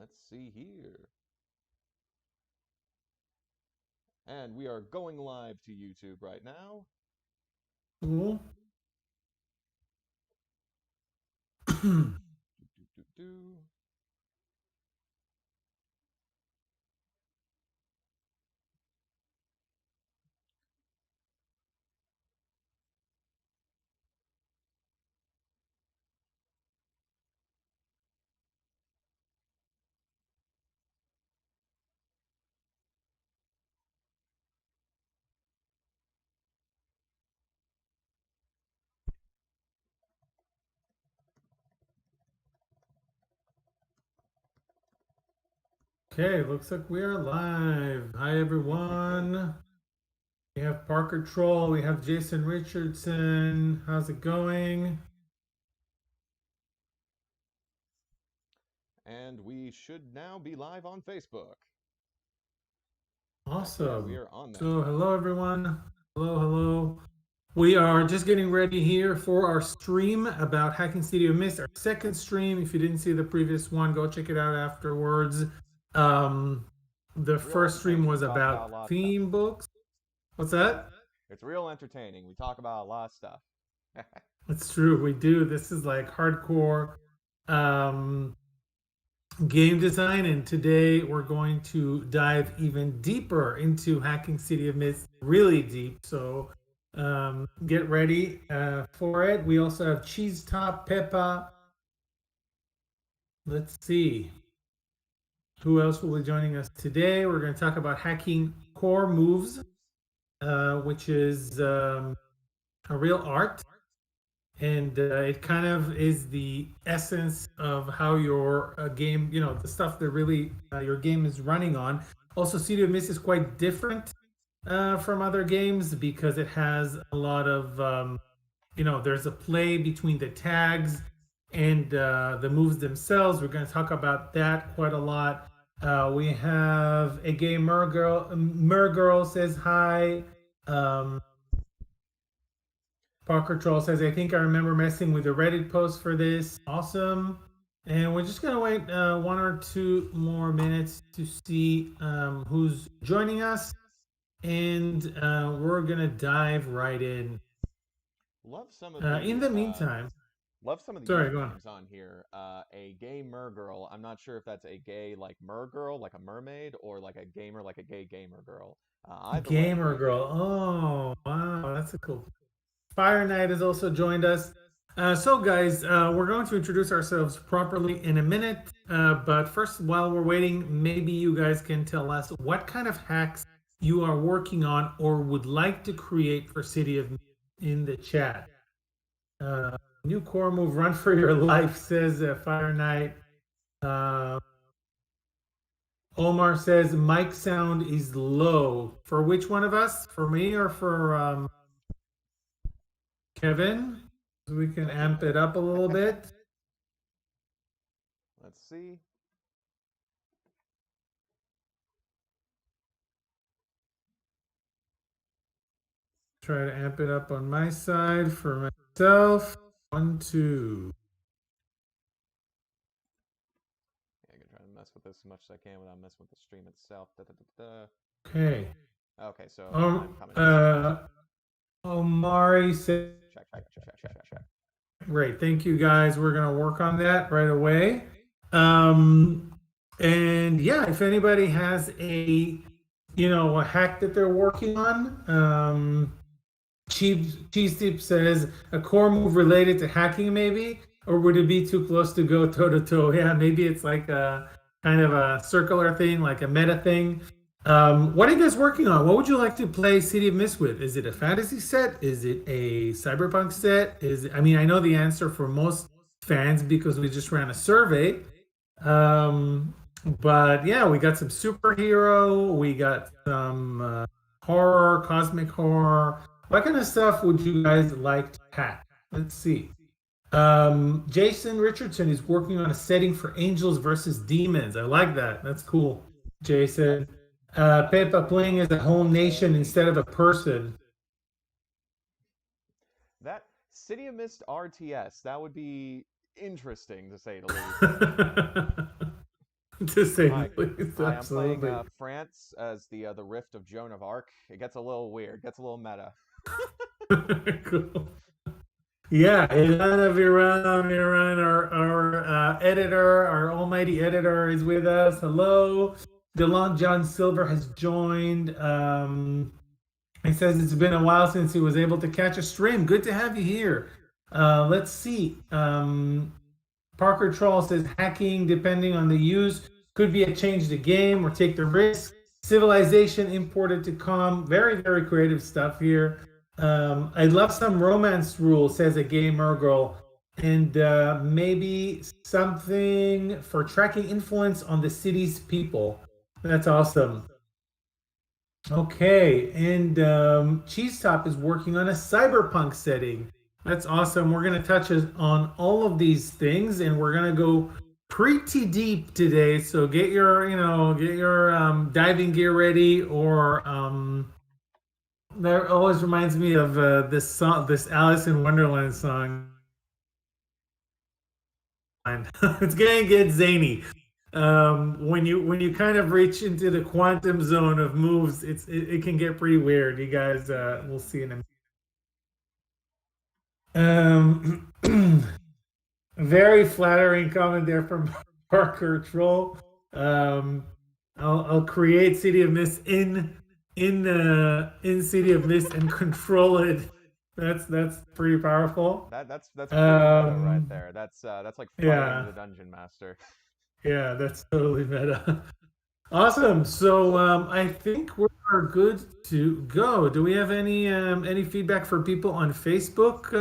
Let's see here. And we are going live to YouTube right now. Cool. Do, do, do, do. Okay, looks like we are live. Hi, everyone. We have Parker Troll. We have Jason Richardson. How's it going? And we should now be live on Facebook. Heck yeah, we Awesome. are on there. So, hello, everyone. Hello. We are just getting ready here for our stream about Hacking City of Mist, our second stream. If you didn't see the previous one, go check it out afterwards. The first stream was about theme books. What's that? It's real entertaining. We talk about a lot of stuff. It's true. We do. This is like hardcore um, game design, and today we're going to dive even deeper into Hacking City of Mist, really deep. So get ready for it. We also have Cheese Top Peppa. Let's see who else will be joining us today. We're going to talk about hacking core moves, which is a real art. And it kind of is the essence of how your game, the stuff that really your game is running on. Also, City of Mist is quite different from other games because it has a lot of, there's a play between the tags and the moves themselves. We're going to talk about that quite a lot. We have a gay Mergirl says hi. Parker Troll says, I think I remember messing with the Reddit post for this. Awesome. And we're just going to wait 1 or 2 more minutes to see who's joining us. And we're going to dive right in. Love some of the. In the meantime, love some of the sorry, usernames on here. A gay mergirl. I'm not sure if that's a gay like mergirl, like a mermaid, or like a gamer, like a gay gamer girl. Gamer Girl. Oh, wow. That's a cool. Fire Knight has also joined us. So, guys, we're going to introduce ourselves properly in a minute. But first, while we're waiting, maybe you guys can tell us what kind of hacks you are working on or would like to create for City of Mist in the chat. New core move, run for your life, says Fire Knight. Omar says mic sound is low. For which one of us? For me or for Kevin? So we can amp it up a little bit. Let's see. Try to amp it up on my side for myself. 1, 2. Yeah, I'm gonna try to mess with this as much as I can without messing with the stream itself. Okay. Okay, so I'm coming. Omari said, check. Great, thank you guys. We're gonna work on that right away. And yeah, if anybody has a hack that they're working on, Cheese Tip says a core move related to hacking, maybe, or would it be too close to go toe to toe? Yeah, maybe it's like a kind of a circular thing, like a meta thing. What are you guys working on? What would you like to play City of Mist with? Is it a fantasy set? Is it a cyberpunk set? I mean, I know the answer for most fans because we just ran a survey. But yeah, we got some superhero, we got some horror, cosmic horror. What kind of stuff would you guys like to hack? Let's see. Jason Richardson is working on a setting for angels versus demons. I like that. That's cool, Jason. Peppa playing as a whole nation instead of a person. That City of Mist RTS, that would be interesting to say the least. to say the Hi, least. hi. I'm playing Absolutely. France as the Rift of Joan of Arc. It gets a little weird, gets a little meta. Cool. Yeah, Ilan of Iran, our editor, our almighty editor is with us. Hello. DeLon John Silver has joined. He says it's been a while since he was able to catch a stream. Good to have you here. Let's see. Parker Troll says hacking, depending on the use, could be a change the game or take the risk. Civilization imported to com. Very, very creative stuff here. I love some romance rule, says a gamer girl. And maybe something for tracking influence on the city's people. That's awesome. Okay, and Cheese Top is working on a cyberpunk setting. That's awesome. We're going to touch on all of these things, and we're going to go pretty deep today. So get your diving gear ready, or that always reminds me of this song, this Alice in Wonderland song. It's gonna get zany. When you kind of reach into the quantum zone of moves, it can get pretty weird. You guys, we'll see in a very flattering comment there from Parker Troll. I'll create City of Mist in City of Mist and control it. That's pretty powerful. That's pretty meta right Um, there. That's like fighting yeah, the dungeon master. yeah, that's totally meta. Awesome. So I think we're good to go. Do we have any feedback for people on Facebook?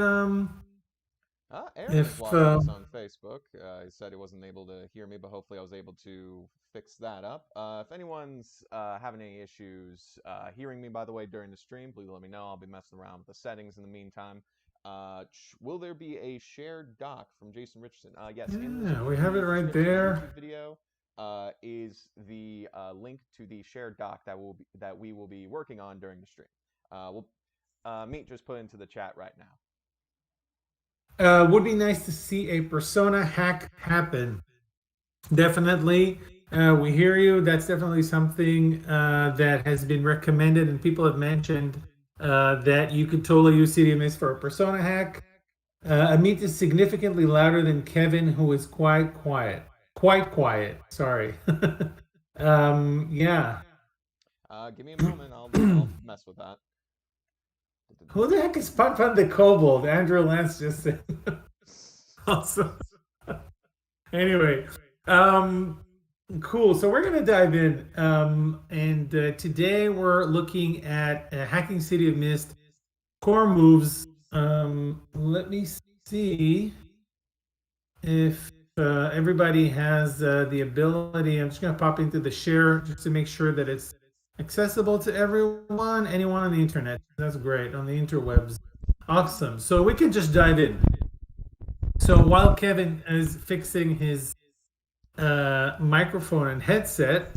Aaron is If watching us on Facebook. He said he wasn't able to hear me, but hopefully I was able to fix that up. If anyone's having any issues hearing me, by the way, during the stream, please let me know. I'll be messing around with the settings in the meantime. Will there be a shared doc from Jason Richardson? Yes, in yeah, we have the it right description of the there. YouTube video is the link to the shared doc that we will be working on during the stream. We'll Meet just put into the chat right now. Would be nice to see a persona hack happen. Definitely. We hear you. That's definitely something that has been recommended, and people have mentioned that you could totally use CDMS for a persona hack. Amit is significantly louder than Kevin, who is quite quiet. Quite quiet. Sorry. Yeah. Give me a moment. I'll mess with that. Who the heck is Pun Pun the Kobold? Andrew Lance just said. Awesome. Anyway, cool. So we're gonna dive in, and today we're looking at Hacking City of Mist core moves. Let me see if everybody has the ability. I'm just gonna pop into the share just to make sure that it's accessible to everyone, anyone on the internet. That's great, on the interwebs. Awesome. So we can just dive in. So while Kevin is fixing his microphone and headset,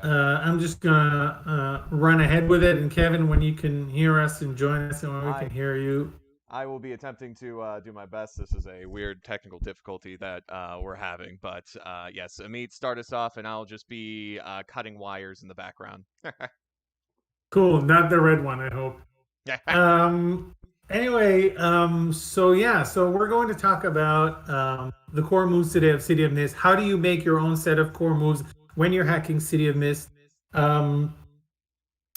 Yeah. I'm just gonna run ahead with it. And Kevin, when you can hear us and join us, and when we can hear you. I will be attempting to do my best. This is a weird technical difficulty that we're having, but yes, Amit, start us off, and I'll just be cutting wires in the background. Cool, not the red one, I hope. Anyway, so yeah, so we're going to talk about the core moves today of City of Mist. How do you make your own set of core moves when you're hacking City of Mist?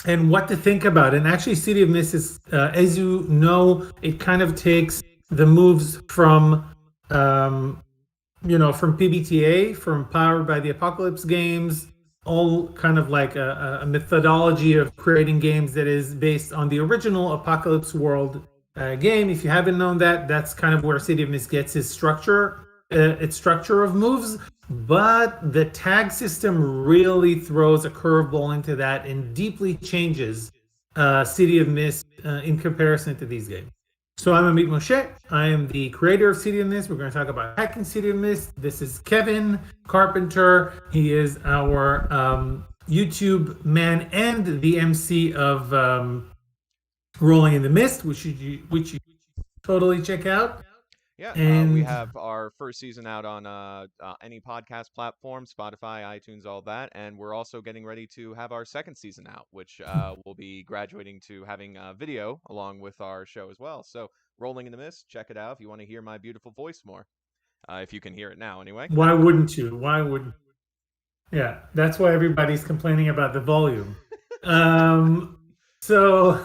And what to think about. And actually, City of Mist is, as you know, it kind of takes the moves from, from PBTA, from Powered by the Apocalypse games, all kind of like a methodology of creating games that is based on the original Apocalypse World game. If you haven't known that, that's kind of where City of Mist gets its structure of moves. But the tag system really throws a curveball into that and deeply changes City of Mist in comparison to these games. So I'm Amit Moshe. I am the creator of City of Mist. We're going to talk about hacking City of Mist. This is Kevin Carpenter. He is our YouTube man and the MC of Rolling in the Mist, which you totally check out. Yeah, we And have our first season out on any podcast platform, Spotify, iTunes, all that, and we're also getting ready to have our second season out, which will be graduating to having video along with our show as well. So, Rolling in the Mist, check it out if you want to hear my beautiful voice more, if you can hear it now, anyway. why wouldn't you? Why would Yeah, that's why everybody's complaining about the volume. Um, so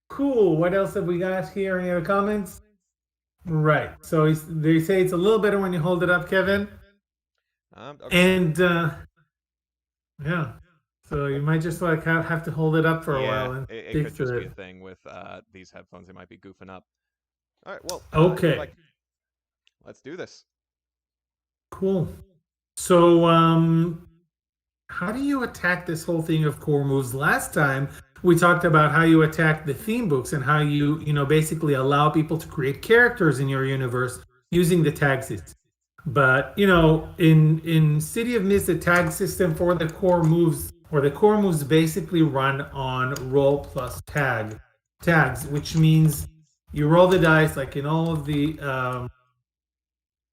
cool. What else have we got here? Any other comments? Right. So they say it's a little better when you hold it up, Kevin. Okay. And yeah, so you might just like have to hold it up for a Yeah, while and it speak could just through be a it. thing with these headphones. They might be goofing up. All right, well, if I Okay, let's do this. cool. So how do you attack this whole thing of core moves? Last time we talked about how you attack the theme books and how you basically allow people to create characters in your universe using the tag system. But in City of Mist, the tag system for the core moves or the core moves basically run on roll plus tags, which means you roll the dice like in all of the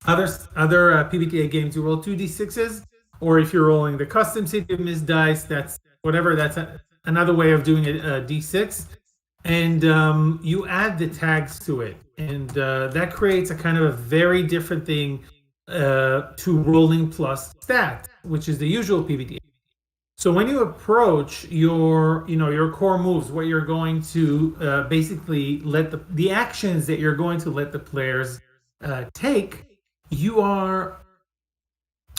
other PBTA games. You roll 2d6s, or if you're rolling the custom City of Mist dice, that's whatever. That's another way of doing it, d6, and you add the tags to it, and that creates a kind of a very different thing to rolling plus stats, which is the usual PBTA. So when you approach your core moves, what you're going to basically let the actions that you're going to let the players take, you are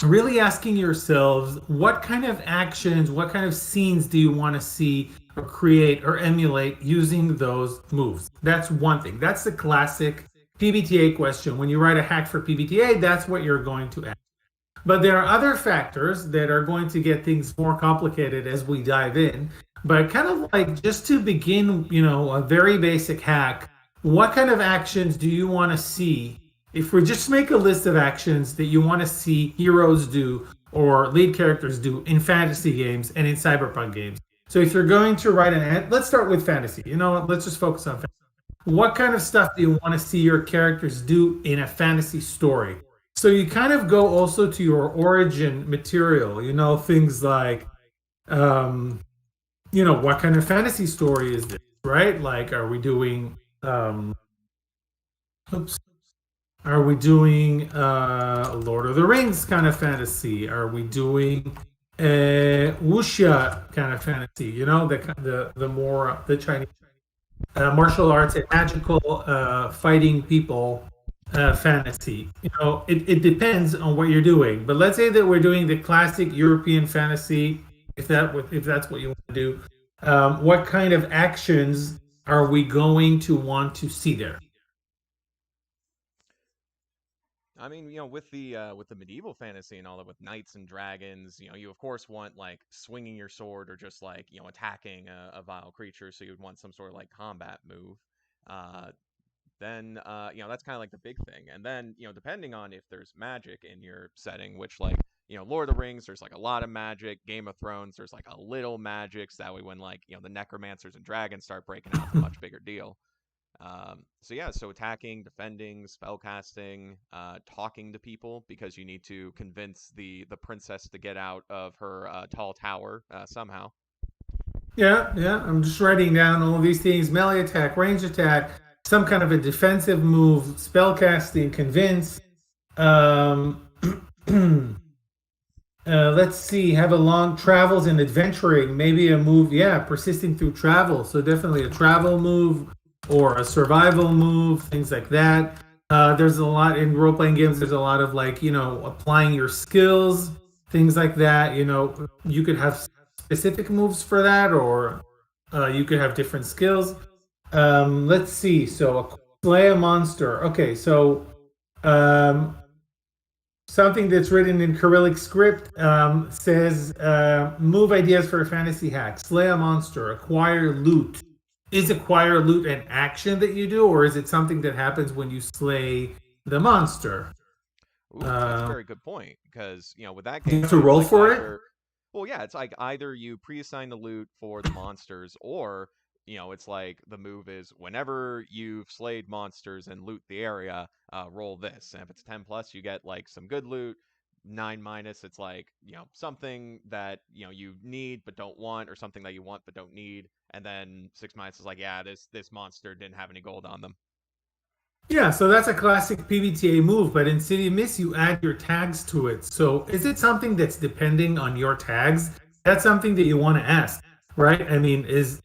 really asking yourselves what kind of actions, what kind of scenes do you want to see or create or emulate using those moves? That's one thing. That's the classic PBTA question. When you write a hack for PBTA, that's what you're going to ask. But there are other factors that are going to get things more complicated as we dive in. But kind of like just to begin, a very basic hack, what kind of actions do you want to see? If we just make a list of actions that you want to see heroes do or lead characters do in fantasy games and in cyberpunk games. So if you're going to write let's start with fantasy. You know what? Let's just focus on fantasy. What kind of stuff do you want to see your characters do in a fantasy story? So you kind of go also to your origin material, things like, what kind of fantasy story is this, right? Like, are we doing, oops, are we doing Lord of the Rings kind of fantasy? Are we doing wuxia kind of fantasy? The more the Chinese martial arts and magical fighting people fantasy. It depends on what you're doing. But let's say that we're doing the classic European fantasy. If that's what you want to do, what kind of actions are we going to want to see there? I mean, with the medieval fantasy and all that, with knights and dragons, you of course want like swinging your sword or just like attacking a vile creature. So you'd want some sort of like combat move. Uh, then that's kind of like the big thing. And then depending on if there's magic in your setting, which like Lord of the Rings, there's like a lot of magic. Game of Thrones, there's like a little magic. So that way, when like the necromancers and dragons start breaking out, it's a much bigger deal. So yeah, so attacking, defending, spellcasting, talking to people because you need to convince the princess to get out of her tall tower somehow. Yeah, yeah. I'm just writing down all of these things: melee attack, range attack, some kind of a defensive move, spellcasting, convince. Um, let's see, have a long travels and adventuring, maybe a move, yeah, persisting through travel. So definitely a travel move or a survival move, things like that. There's a lot in role playing games, there's a lot of like, applying your skills, things like that. You could have specific moves for that, or you could have different skills. Let's see. So, slay a monster. Okay, so um, something that's written in Cyrillic script says move ideas for a fantasy hack. Slay a monster, acquire loot. Is acquire loot an action that you do, or is it something that happens when you slay the monster? Ooh, that's a very good point because with that You game have to too, it's roll like for it. either well, yeah, it's like either you pre-assign the loot for the monsters, or it's like the move is whenever you've slayed monsters and loot the area, roll this. And if it's 10 plus, you get like some good loot. 9 minus, it's like, something that, you need but don't want, or something that you want but don't need. And then 6 minus is like, yeah, this monster didn't have any gold on them. Yeah, so that's a classic PBTA move, but in City of Mist, you add your tags to it. So is it something that's depending on your tags? That's something that you want to ask, right? I mean, is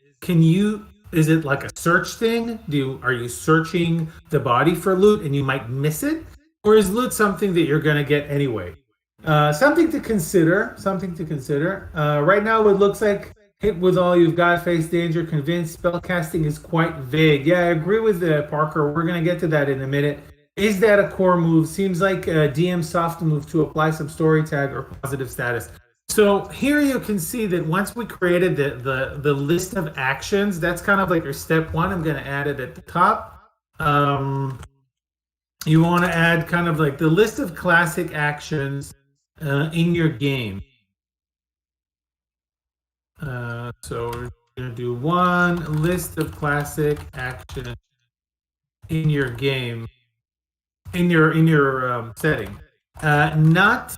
it like a search thing? Are you searching the body for loot and you might miss it? Or is loot something that you're gonna get anyway? Something to consider. Something to consider. Right now, it looks like hit with all you've got, face danger, convince. Spellcasting is quite vague. Yeah, I agree with Parker. We're gonna get to that in a minute. Is that a core move? Seems like a DM soft move to apply some story tag or positive status. So here you can see that once we created the list of actions, that's kind of like your step one. I'm gonna add it at the top. You want to add kind of like the list of classic actions in your game. So we're going to do one list of classic actions in your game, in your setting. Not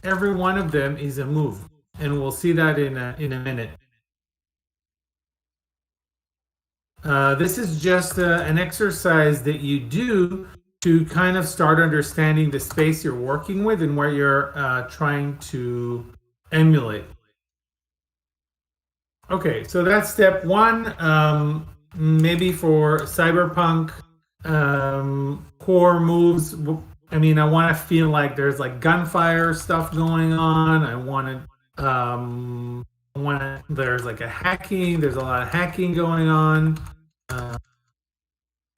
every one of them is a move, and we'll see that in a minute. This is just an exercise that you do to kind of start understanding the space you're working with and where you're trying to emulate. Okay, so that's step one. Maybe for Cyberpunk core moves, I mean, I want to feel like there's like gunfire stuff going on. There's like there's a lot of hacking going on.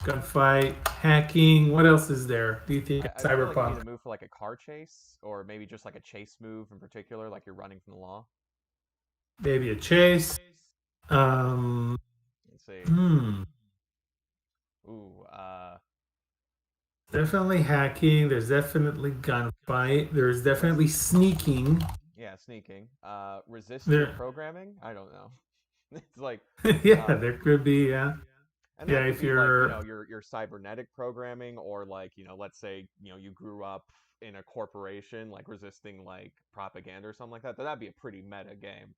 Gunfight, hacking. What else is there? Do you think I feel like you need Cyberpunk? a move for like a car chase, or maybe just like a chase move in particular, like you're running from the law. Maybe a chase. Um, Let's see. hmm. Ooh, Definitely hacking. There's definitely gunfight. There's definitely sneaking. yeah, sneaking. Resistant There, programming? I don't know. It's like, yeah, um, there could be. Yeah, and yeah. that could If be like, you're, your cybernetic programming, or like, let's say, you grew up in a corporation, like resisting like propaganda or something like that. That'd be a pretty meta game.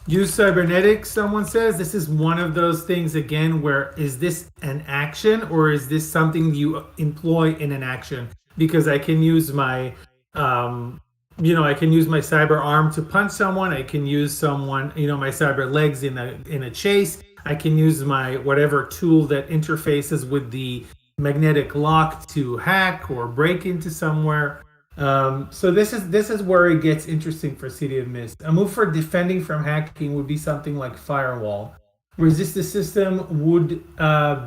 use cybernetics, someone says. This is one of those things again where is this an action or is this something you employ in an action? Because I can use my I can use my cyber arm to punch someone. I can use my cyber legs in a chase. I can use my whatever tool that interfaces with the magnetic lock to hack or break into somewhere. So this is where it gets interesting for City of Mist. A move for defending from hacking would be something like Firewall. Resist the system would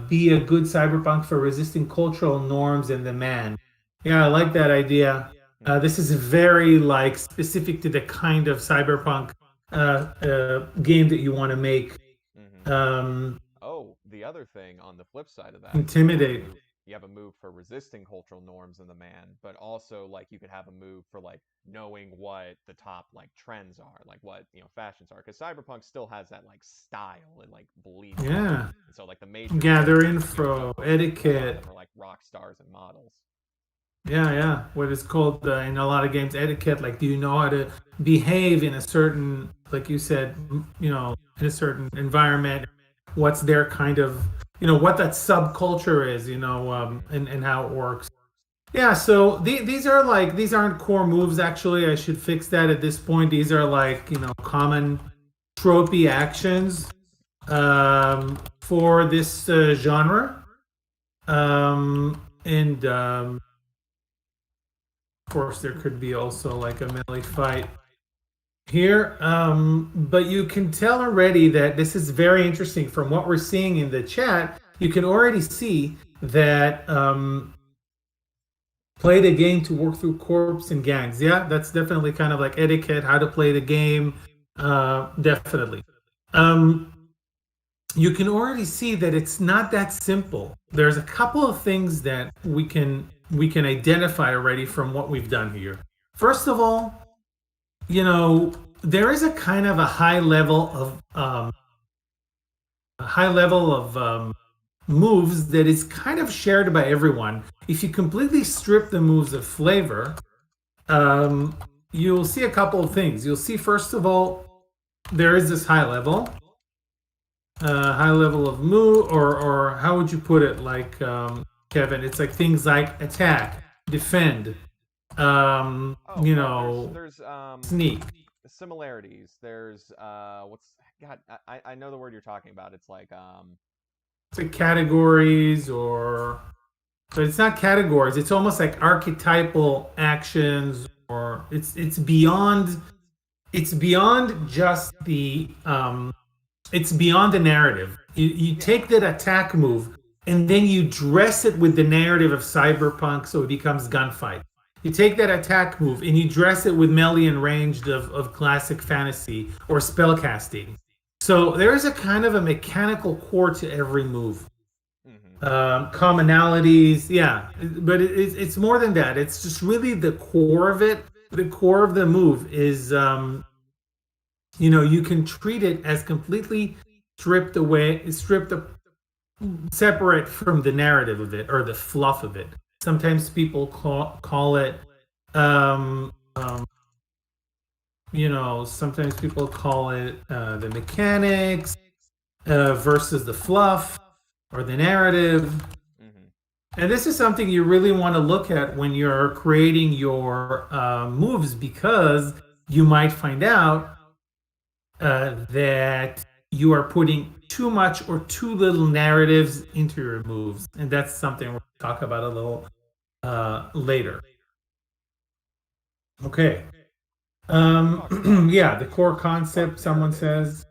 be a good cyberpunk for resisting cultural norms and the man. Yeah, I like that idea. Hmm. This is very like specific to the kind of cyberpunk game that you want to make. Hmm. Um, Oh, the other thing on the flip side of that, Intimidate. you have a move for resisting cultural norms in the man, but also like you could have a move for like knowing what the top like trends are, like what fashions are, because Cyberpunk still has that like style and like belief in it, Yeah. and so like the major Gather brands, info, a lot of etiquette. them are like rock stars and models. Yeah, yeah. What is called in a lot of games etiquette. Like, do you know how to behave in a certain, like you said, in a certain environment? What's their kind of, what that subculture is, Hmm. and how it works. Yeah. So these aren't core moves. Actually, I should fix that at this point. These are like, common tropey actions for this genre. And Of course, there could be also like a melee fight here. But you can tell already that this is very interesting from what we're seeing in the chat. You can already see that play the game to work through corps and gangs. Yeah, that's definitely kind of like etiquette, how to play the game. Definitely. Um, you can already see that it's not that simple. There's a couple of things that we can identify already from what we've done here. First of all, there is a kind of a high level of high level of moves that is kind of shared by everyone. If you completely strip the moves of flavor, um, you'll see a couple of things. You'll see, first of all, there is this high level of move, or how would you put it, like Kevin? It's like things like attack, defend, Oh you well, know, there's sneak. similarities. There's what's God? I know the word you're talking about. It's like It's like categories, or but it's not categories. It's almost like archetypal actions, or it's beyond just it's beyond the narrative. You yeah. take that attack move and then you dress it with the narrative of cyberpunk, so it becomes gunfight. You take that attack move and you dress it with melee and ranged of classic fantasy or spellcasting. So there is a kind of a mechanical core to every move. Hmm. Commonalities, yeah, but it's more than that. It's just really the core of it. The core of the move is you can treat it as completely stripped separate from the narrative of it or the fluff of it. Sometimes people call it um, um, sometimes people call it the mechanics versus the fluff or the narrative. Hmm. And this is something you really want to look at when you're creating your moves, because you might find out that you are putting too much or too little narratives into your moves, and that's something we'll talk about a little later. Okay. Talking about Yeah, the core fluff concept. Someone narrative. says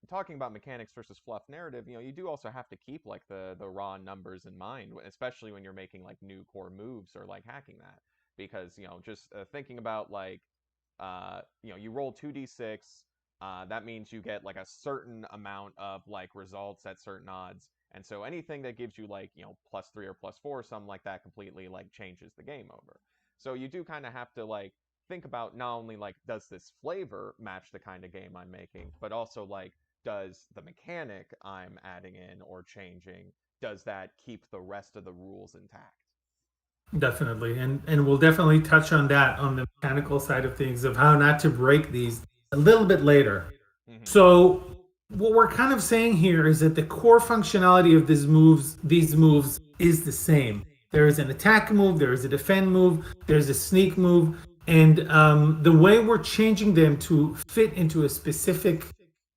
Talking about mechanics versus fluff narrative, you do also have to keep like the raw numbers in mind, especially when you're making like new core moves or like hacking that, because just thinking about like you roll 2d6. That means you get like a certain amount of like results at certain odds, and so anything that gives you like +3 or +4, something like that, completely like changes the game over. So you do kind of have to like think about not only like does this flavor match the kind of game I'm making, but also like does the mechanic I'm adding in or changing, does that keep the rest of the rules intact? definitely, and we'll definitely touch on that on the mechanical side of things of how not to break these a little bit later. Hmm. So what we're kind of saying here is that the core functionality of these moves is the same. There is an attack move, there is a defend move, there's a sneak move, and the way we're changing them to fit into a specific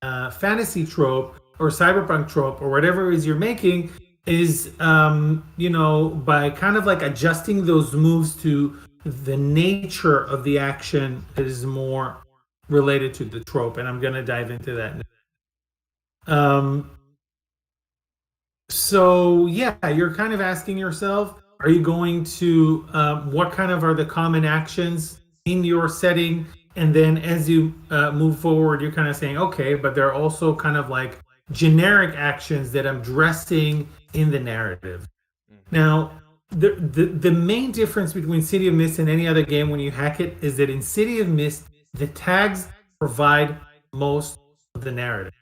fantasy trope or cyberpunk trope or whatever it is you're making is by kind of like adjusting those moves to the nature of the action that is more related to the trope, and I'm going to dive into that. Um, so yeah, you're kind of asking yourself, are you going to what kind of are the common actions in your setting? And then as you move forward, you're kind of saying, okay, but there are also kind of like generic actions that I'm dressing in the narrative. Hmm. Now, the main difference between City of Mist and any other game when you hack it is that in City of Mist, the tags provide most of the narrative.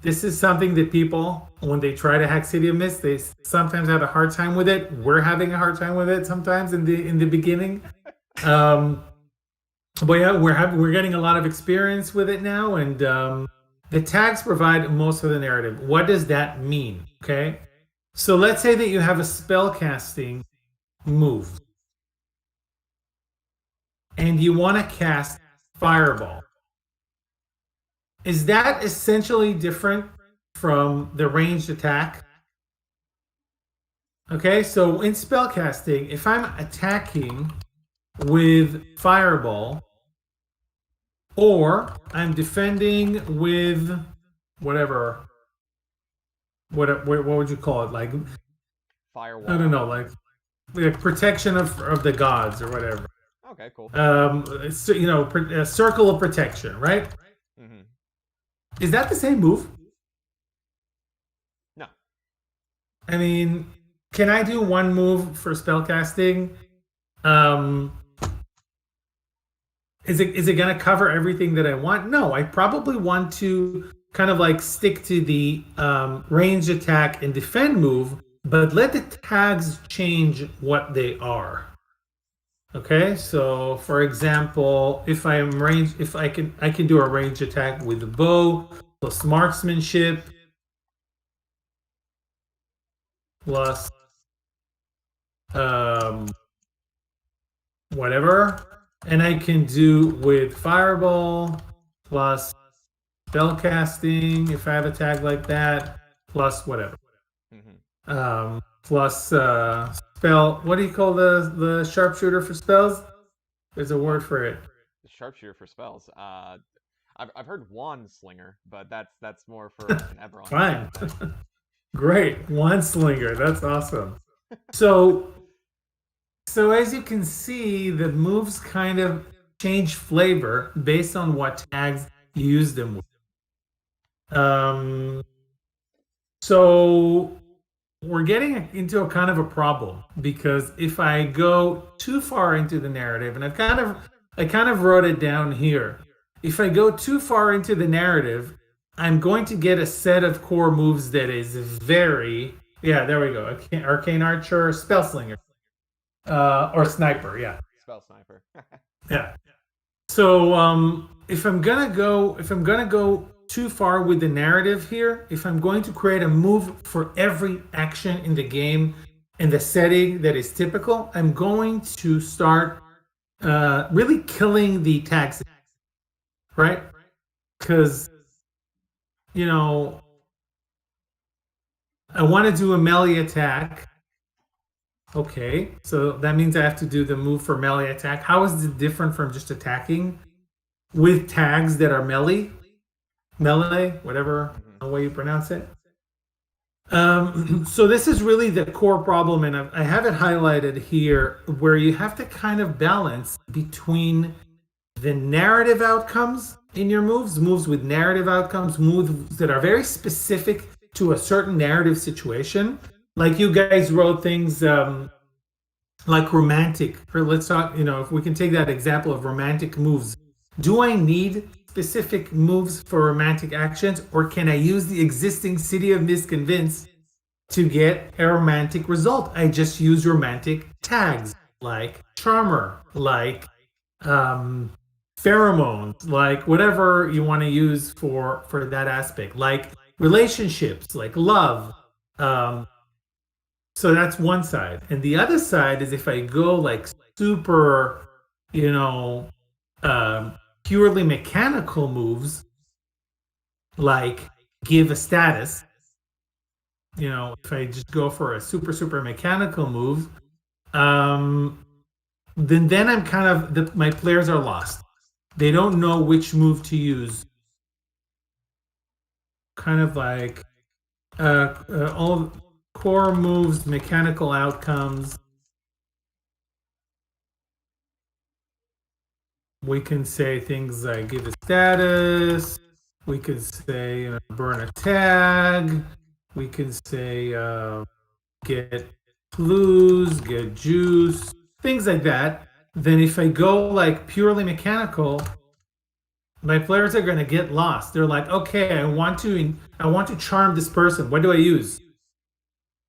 This is something that people, when they try to hack City of Mist, they sometimes have a hard time with it. We're having a hard time with it sometimes in the beginning. Um, but yeah, we're getting a lot of experience with it now, and the tags provide most of the narrative. What does that mean? Okay, so let's say that you have a spell casting move, and you want to cast Fireball. Is that essentially different from the ranged attack? Okay, so in spellcasting, if I'm attacking with Fireball, or I'm defending with whatever, what would you call it? Like, I don't know, Firewall. like protection of the gods or whatever. Okay, cool. A circle of protection, right? Hmm. Is that the same move? No. I mean, can I do one move for spellcasting? Um, is it going to cover everything that I want? No, I probably want to kind of like stick to the range attack and defend move, but let the tags change what they are. Okay, so for example, if I can do a range attack with the bow plus marksmanship plus um, whatever, and I can do with fireball plus spell casting if I have a tag like that plus whatever, Hmm. plus spell. What do you call the sharpshooter for spells? There's a word for it. Sharpshooter for spells. I've heard wand slinger, but that's more for like an Eberron type Fine. of thing. Great. One slinger. That's awesome. So so as you can see, the moves kind of change flavor based on what tags you use them with. So we're getting into a kind of a problem because if I go too far into the narrative, and I kind of wrote it down here. If I go too far into the narrative, I'm going to get a set of core moves that is very, yeah, there we go. Arcane Archer, Spell Slinger, or Sniper, yeah. Spell sniper. Yeah. So if I'm gonna go too far with the narrative here, if I'm going to create a move for every action in the game in the setting that is typical, I'm going to start really killing the tags, right? Because you know I want to do a melee attack. Okay, so that means I have to do the move for melee attack. How is it different from just attacking with tags that are melee, whatever Hmm. way you pronounce it? So this is really the core problem, and I have it highlighted here, where you have to kind of balance between the narrative outcomes in your moves with narrative outcomes, moves that are very specific to a certain narrative situation. Like you guys wrote things like romantic, or let's talk, if we can take that example of romantic moves. Do I need specific moves for romantic actions, or can I use the existing City of Misconvince to get a romantic result? I just use romantic tags like charmer, like um, pheromones, like whatever you want to use for that aspect, like relationships, like love. Um, so that's one side. And the other side is if I go like super, you know, purely mechanical moves, like give a status, if I just go for a super mechanical move, um, then I'm kind of my players are lost. They don't know which move to use. Kind of like all core moves, mechanical outcomes. We can say things like give a status. We could say burn a tag. We can say get clues, get juice, things like that. Then if I go like purely mechanical, my players are going to get lost. They're like, okay, I want to charm this person. What do I use?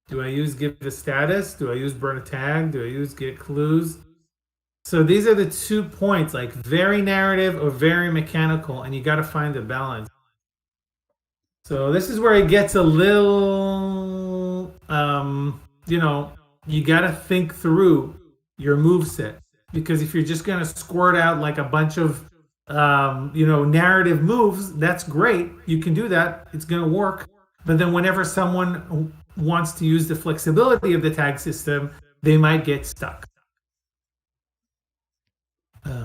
Do I use give a status? Do I use burn a tag? Do I use get clues? So these are the 2 points, like very narrative or very mechanical, and you got to find the balance. So this is where it gets a little, you got to think through your move set, because if you're just going to squirt out like a bunch of, narrative moves, that's great. You can do that. It's going to work. But then whenever someone wants to use the flexibility of the tag system, they might get stuck. Uh,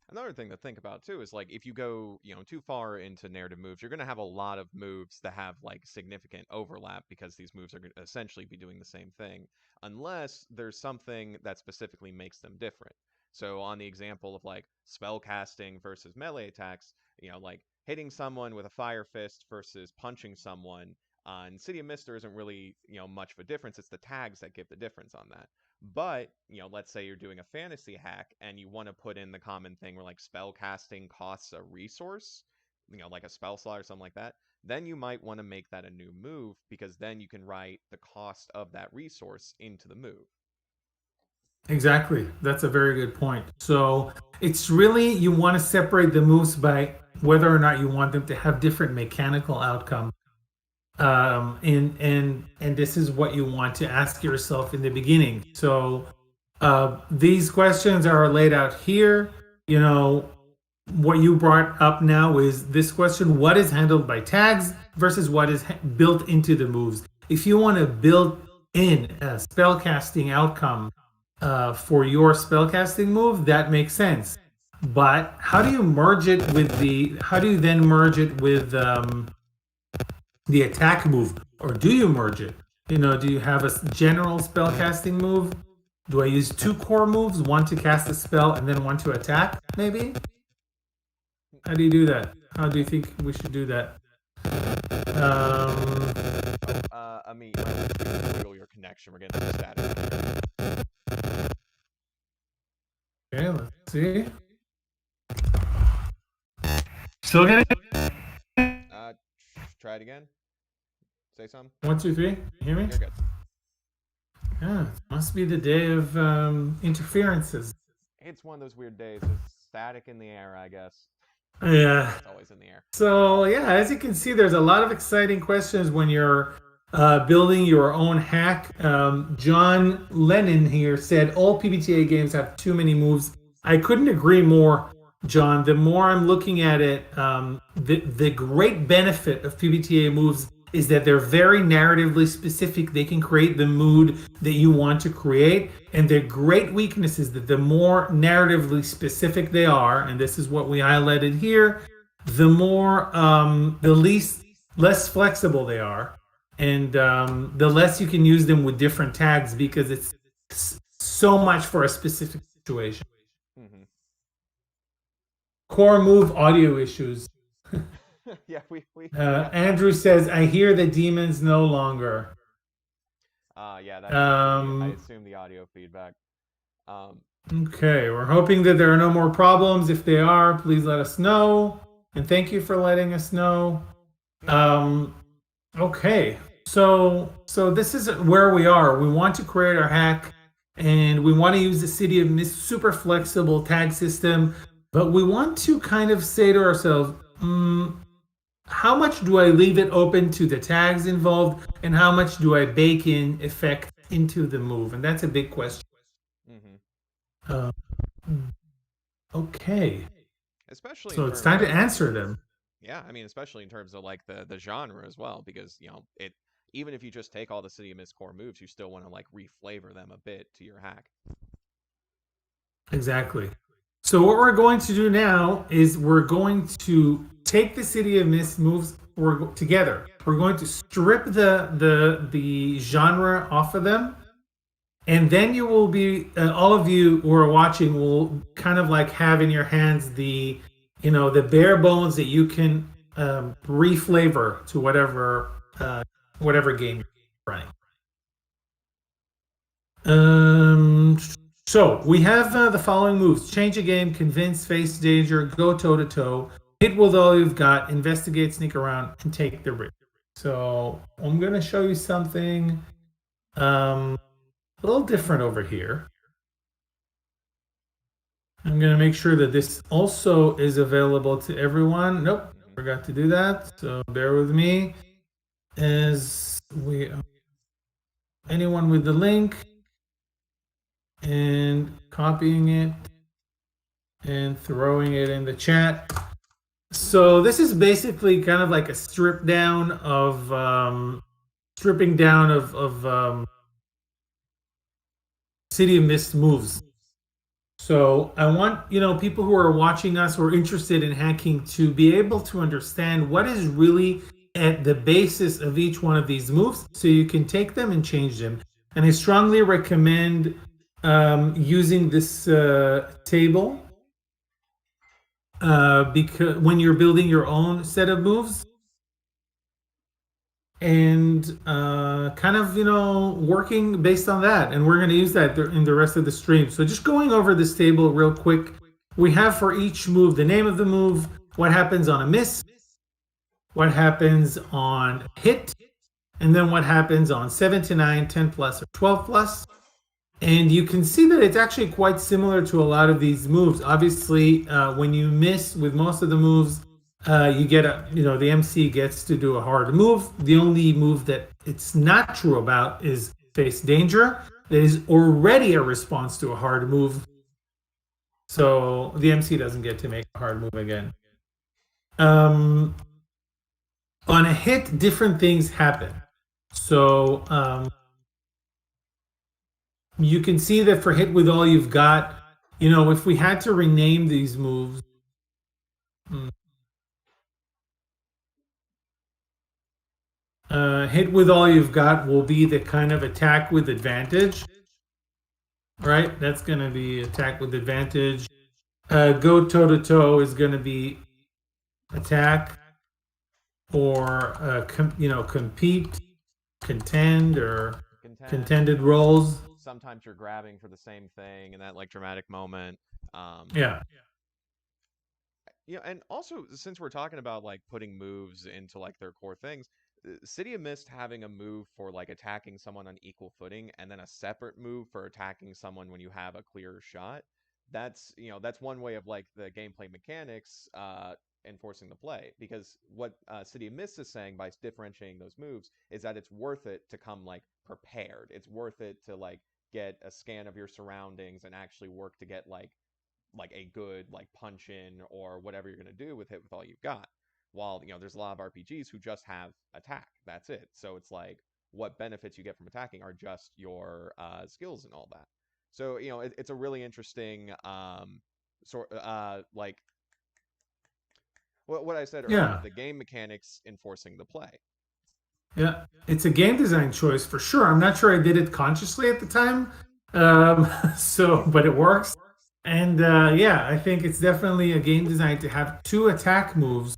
Another thing to think about too is like if you go, too far into narrative moves, you're going to have a lot of moves that have like significant overlap because these moves are going to essentially be doing the same thing unless there's something that specifically makes them different. So on the example of like spell casting versus melee attacks, like hitting someone with a fire fist versus punching someone on City of Mist there isn't really, much of a difference. It's the tags that give the difference on that. But, let's say you're doing a fantasy hack and you want to put in the common thing where like spell casting costs a resource, like a spell slot or something like that. then you might want to make that a new move because then you can write the cost of that resource into the move. Exactly. That's a very good point. So it's really you want to separate the moves by whether or not you want them to have different mechanical outcome. And this is what you want to ask yourself in the beginning. So these questions are laid out here. You know, what you brought up now is this question: what is handled by tags versus what is built into the moves. If you want to build in a spellcasting outcome for your spellcasting move, that makes sense. But how do you merge it with the? How do you then merge it with the attack move, or do you merge it? You know, do you have a general spellcasting move? Do I use two core moves, one to cast a spell and then one to attack? Maybe. How do you do that? How do you think we should do that? Amit, you might have to wiggle your connection. We're getting some static. Okay, let's see. Still getting Uh, Try it again. Say something. 1, 2, 3. You hear me? You're good. Yeah, it must be the day of interferences. It's one of those weird days. It's static in the air, I guess. Yeah. It's always in the air. So yeah, as you can see, there's a lot of exciting questions when you're building your own hack. John Lennon here said all PBTA games have too many moves. I couldn't agree more, John. The more I'm looking at it, the great benefit of PBTA moves is that they're very narratively specific. They can create the mood that you want to create. And their great weakness is that the more narratively specific they are, and this is what we highlighted here, the more, less flexible they are. And the less you can use them with different tags because it's so much for a specific situation. Mm-hmm. Core move audio issues. Yeah, Andrew says, I hear the demons no longer. Yeah, that's I assume the audio feedback. Okay, we're hoping that there are no more problems. If they are, please let us know. And thank you for letting us know. Okay, so this is where we are. We want to create our hack, and we want to use the City of Mist super flexible tag system, but we want to kind of say to ourselves, how much do I leave it open to the tags involved, and how much do I bake in effect into the move? And that's a big question. Okay. Especially so it's time to answer them. Yeah, I mean, especially in terms of like the genre as well, because you know it. Even if you just take all the City of Mist core moves, you still want to like reflavor them a bit to your hack. Exactly. So what we're going to do now is we're going to take the City of Mist moves together. We're going to strip the genre off of them, and then you will be all of you who are watching will kind of like have in your hands the bare bones that you can reflavor to whatever game you're running. So we have the following moves: change a game, convince, face danger, go toe to toe, hit with all you've got, investigate, sneak around, and take the risk. So I'm going to show you something a little different over here. I'm going to make sure that this also is available to everyone. Nope, forgot to do that. So bear with me as anyone with the link and copying it and throwing it in the chat. So this is basically kind of like a stripping down of City of Mist moves. So I want people who are watching us who are interested in hacking to be able to understand what is really at the basis of each one of these moves, so you can take them and change them. And I strongly recommend using this table because when you're building your own set of moves and kind of working based on that, and we're going to use that in the rest of the stream. So just going over this table real quick, we have for each move the name of the move, what happens on a miss, what happens on hit, and then what happens on 7 to 9, 10 plus, or 12 plus. And you can see that it's actually quite similar to a lot of these moves. Obviously, when you miss with most of the moves, you get the MC gets to do a hard move. The only move that it's not true about is face danger. That is already a response to a hard move. So the MC doesn't get to make a hard move again. On a hit, different things happen. So you can see that for hit with all you've got, if we had to rename these moves, hit with all you've got will be the kind of attack with advantage, right? That's going to be attack with advantage. Go toe to toe is going to be attack, or compete, contend, or contended roles. Sometimes you're grabbing for the same thing in that like dramatic moment. Yeah. And also since we're talking about like putting moves into like their core things, City of Mist having a move for like attacking someone on equal footing and then a separate move for attacking someone when you have a clearer shot. That's one way of like the gameplay mechanics enforcing the play, because what City of Mist is saying by differentiating those moves is that it's worth it to come like prepared. It's worth it to like get a scan of your surroundings and actually work to get like a good like punch in or whatever you're going to do with it with all you've got. While there's a lot of RPGs who just have attack, that's it. So it's like what benefits you get from attacking are just your skills and all that. So it's a really interesting like what I said earlier, Yeah. the game mechanics enforcing the play. Yeah, it's a game design choice for sure. I'm not sure I did it consciously at the time, but it works. And yeah, I think it's definitely a game design to have two attack moves.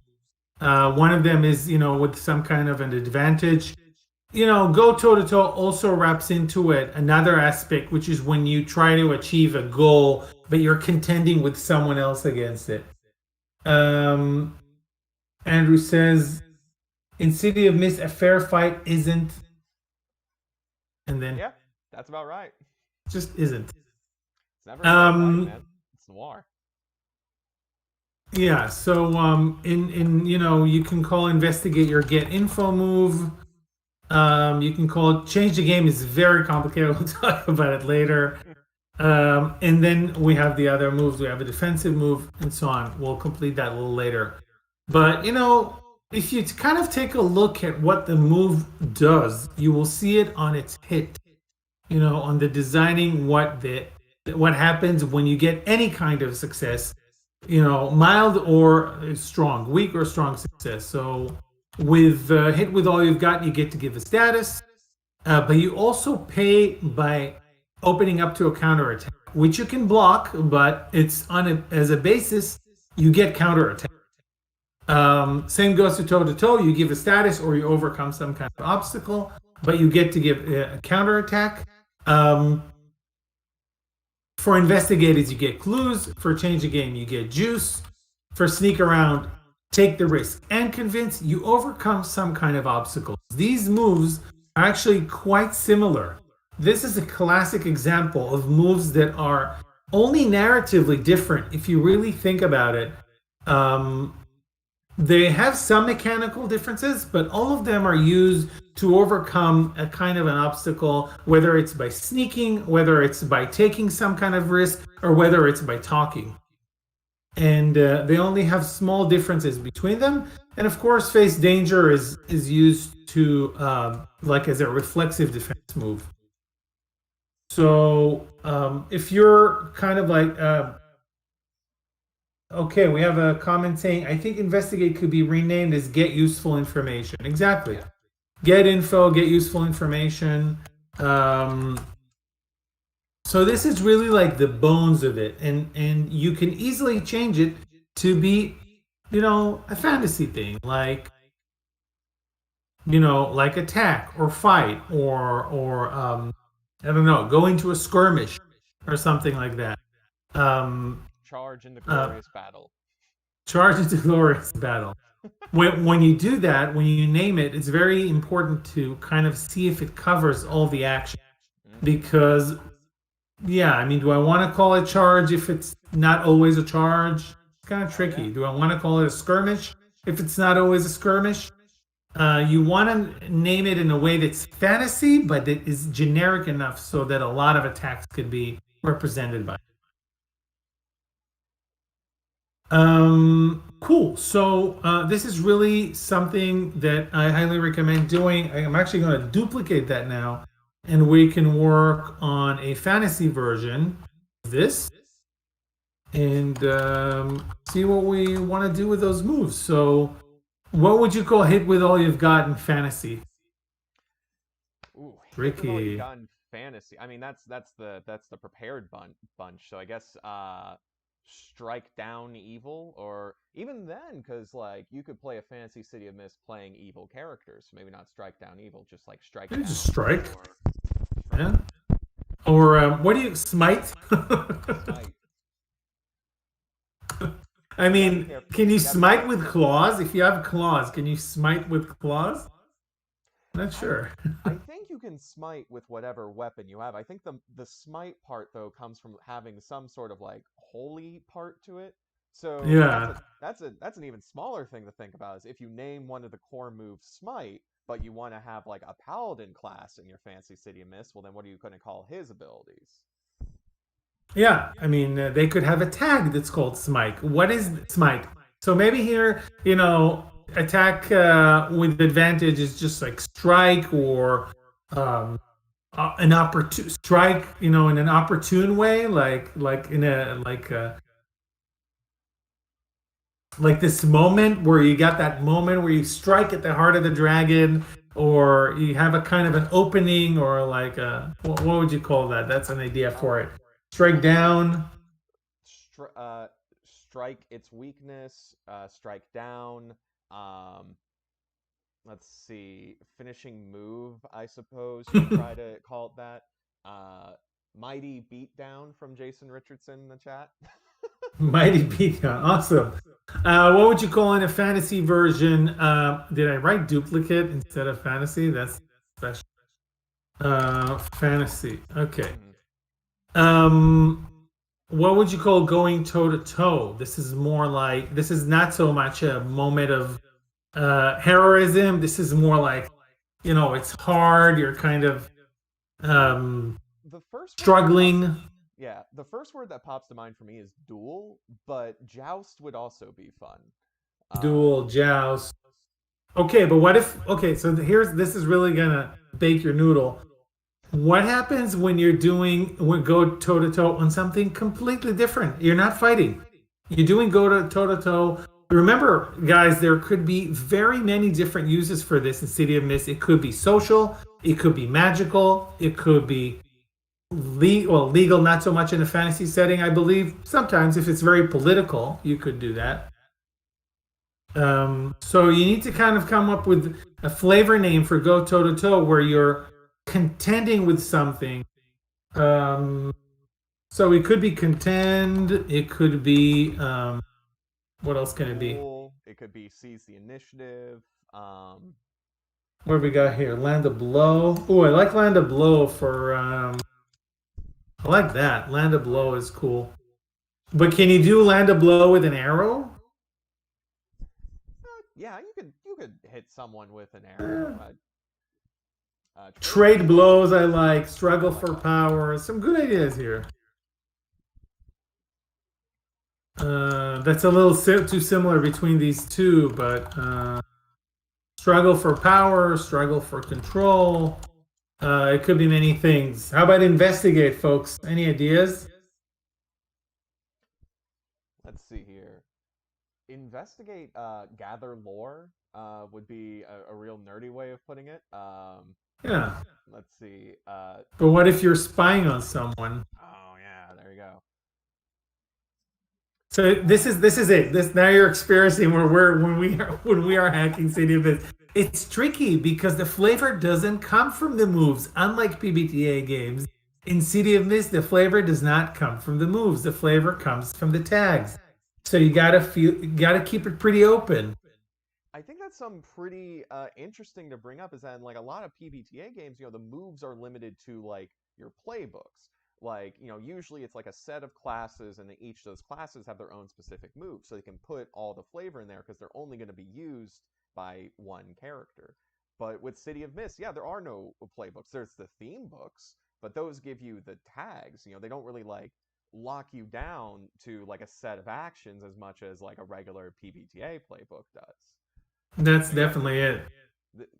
One of them is, with some kind of an advantage. Go toe to toe also wraps into it another aspect, which is when you try to achieve a goal, but you're contending with someone else against it. Um, Andrew says, in City of Mist, a fair fight isn't, and then Yeah, that's about right. just isn't. It's never a fair fight, man. It's noir. Yeah, so in you can call investigate your get info move. You can call it change the game is very complicated. We'll talk about it later. And then we have the other moves. We have a defensive move and so on. We'll complete that a little later. But if you kind of take a look at what the move does, you will see it on its hit. On the designing what happens when you get any kind of success. Mild or strong, weak or strong success. So with hit with all you've got, you get to give a status, but you also pay by opening up to a counter attack, which you can block, but it's as a basis you get counter attack. Same goes to toe. You give a status or you overcome some kind of obstacle, but you get to give a counter attack. For investigators, you get clues. For change the game, you get juice. For sneak around, take the risk. And convince, you overcome some kind of obstacles. These moves are actually quite similar. This is a classic example of moves that are only narratively different if you really think about it. They have some mechanical differences, but all of them are used to overcome a kind of an obstacle, whether it's by sneaking, whether it's by taking some kind of risk, or whether it's by talking. And they only have small differences between them. And of course, face danger is used to like as a reflexive defense move. So if you're kind of like okay, we have a comment saying, I think investigate could be renamed as get useful information. Exactly. Get info, get useful information. So this is really like the bones of it. And you can easily change it to be, a fantasy thing, like attack or fight or I don't know, go into a skirmish or something like that. Charge in the glorious battle. Charge into glorious battle. When you do that, when you name it, it's very important to kind of see if it covers all the action. Mm-hmm. Because, yeah, I mean, do I want to call it charge if it's not always a charge? It's kind of Oh yeah. tricky. Do I want to call it a skirmish if it's not always a skirmish? You want to name it in a way that's fantasy, but it is generic enough so that a lot of attacks could be represented by it. Cool. So this is really something that I highly recommend doing. I'm actually going to duplicate that now, and we can work on a fantasy version of this and see what we want to do with those moves. So, what would you call hit with all you've got in fantasy? Ooh, hit with all you've Ricky. got in fantasy. I mean, that's the prepared bunch. So I guess strike down evil, or even then, because like you could play a fantasy City of Mist playing evil characters. So maybe not strike down evil, just like strike You just down strike. or Yeah. strike Or what do you smite? smite. I You gotta be mean, careful. can you You gotta be smite careful with with it. claws? If you have claws, can you smite with claws? Not I sure. I think you can smite with whatever weapon you have. I think the smite part though comes from having some sort of like holy part to it. So Yeah. that's an even smaller thing to think about is if you name one of the core moves smite, but you want to have like a paladin class in your fancy City of Mist, well then what are you going to call his abilities? Yeah. I mean, they could have a tag that's called smite. What is smite? So maybe here, attack with advantage is just like strike or um, an opportune strike, in an opportune way, like in a like this moment where you got that moment where you strike at the heart of the dragon, or you have a kind of an opening, or like what would you call that? That's an idea for Oh, it. Strike down. stri- uh, strike its weakness, strike down. Um, let's see, finishing move, I suppose you could try to call it that. Uh, Mighty Beatdown from Jason Richardson in the chat. Mighty Beacon. Awesome. What would you call in a fantasy version? Did I write duplicate instead of fantasy? That's special. Fantasy. Okay. Mhm. Um, what would you call going toe to toe? This is not so much a moment of heroism. This is more like, it's hard. You're kind of um, The first word that pops, struggling. yeah, the first word that pops to mind for me is duel, but joust would also be fun. Dual joust. Okay, but what if? Okay, so this is really gonna bake your noodle. What happens when when go toe to toe on something completely different? You're not fighting. You're doing go to toe to toe. Remember, guys, there could be very many different uses for this in City of Mist. It could be social. It could be magical. It could be legal, not so much in a fantasy setting, I believe. Sometimes, if it's very political, you could do that. So you need to kind of come up with a flavor name for go toe to toe where you're contending with something. Um, so it could be contend. It could be what else can it be? Duel, it could be seize the initiative. Um, What have we got here? Land of blow. Oh, I like land of blow for. I like that. Land of blow is cool. But can you do land of blow with an arrow? yeah, you could hit someone with an arrow. Eh. Trade Trade blows. blows. I like I struggle like for that. power. Some good ideas here. That's a little too similar between these two, but struggle for power, struggle for control. It could be many things. How about investigate, folks? Any ideas? Let's see here. Investigate, gather lore. Would be a real nerdy way of putting it. Yeah. Let's see. But what if you're spying on someone? Oh yeah, there you go. So Uh, this is it. This now you're experiencing where when we are hacking City of Mist. It's tricky because the flavor doesn't come from the moves. Unlike PBTA games, in City of Mist, the flavor does not come from the moves. The flavor comes from the tags. So you gotta keep it pretty open. I think that's something pretty interesting to bring up is that in like a lot of PBTA games, the moves are limited to like your playbooks. Like, usually it's like a set of classes, and then each of those classes have their own specific moves, so they can put all the flavor in there because they're only going to be used by one character. But with City of Mist, yeah, there are no playbooks. There's the theme books, but those give you the tags. They don't really like lock you down to like a set of actions as much as like a regular PBTA playbook does. That's And again, definitely it.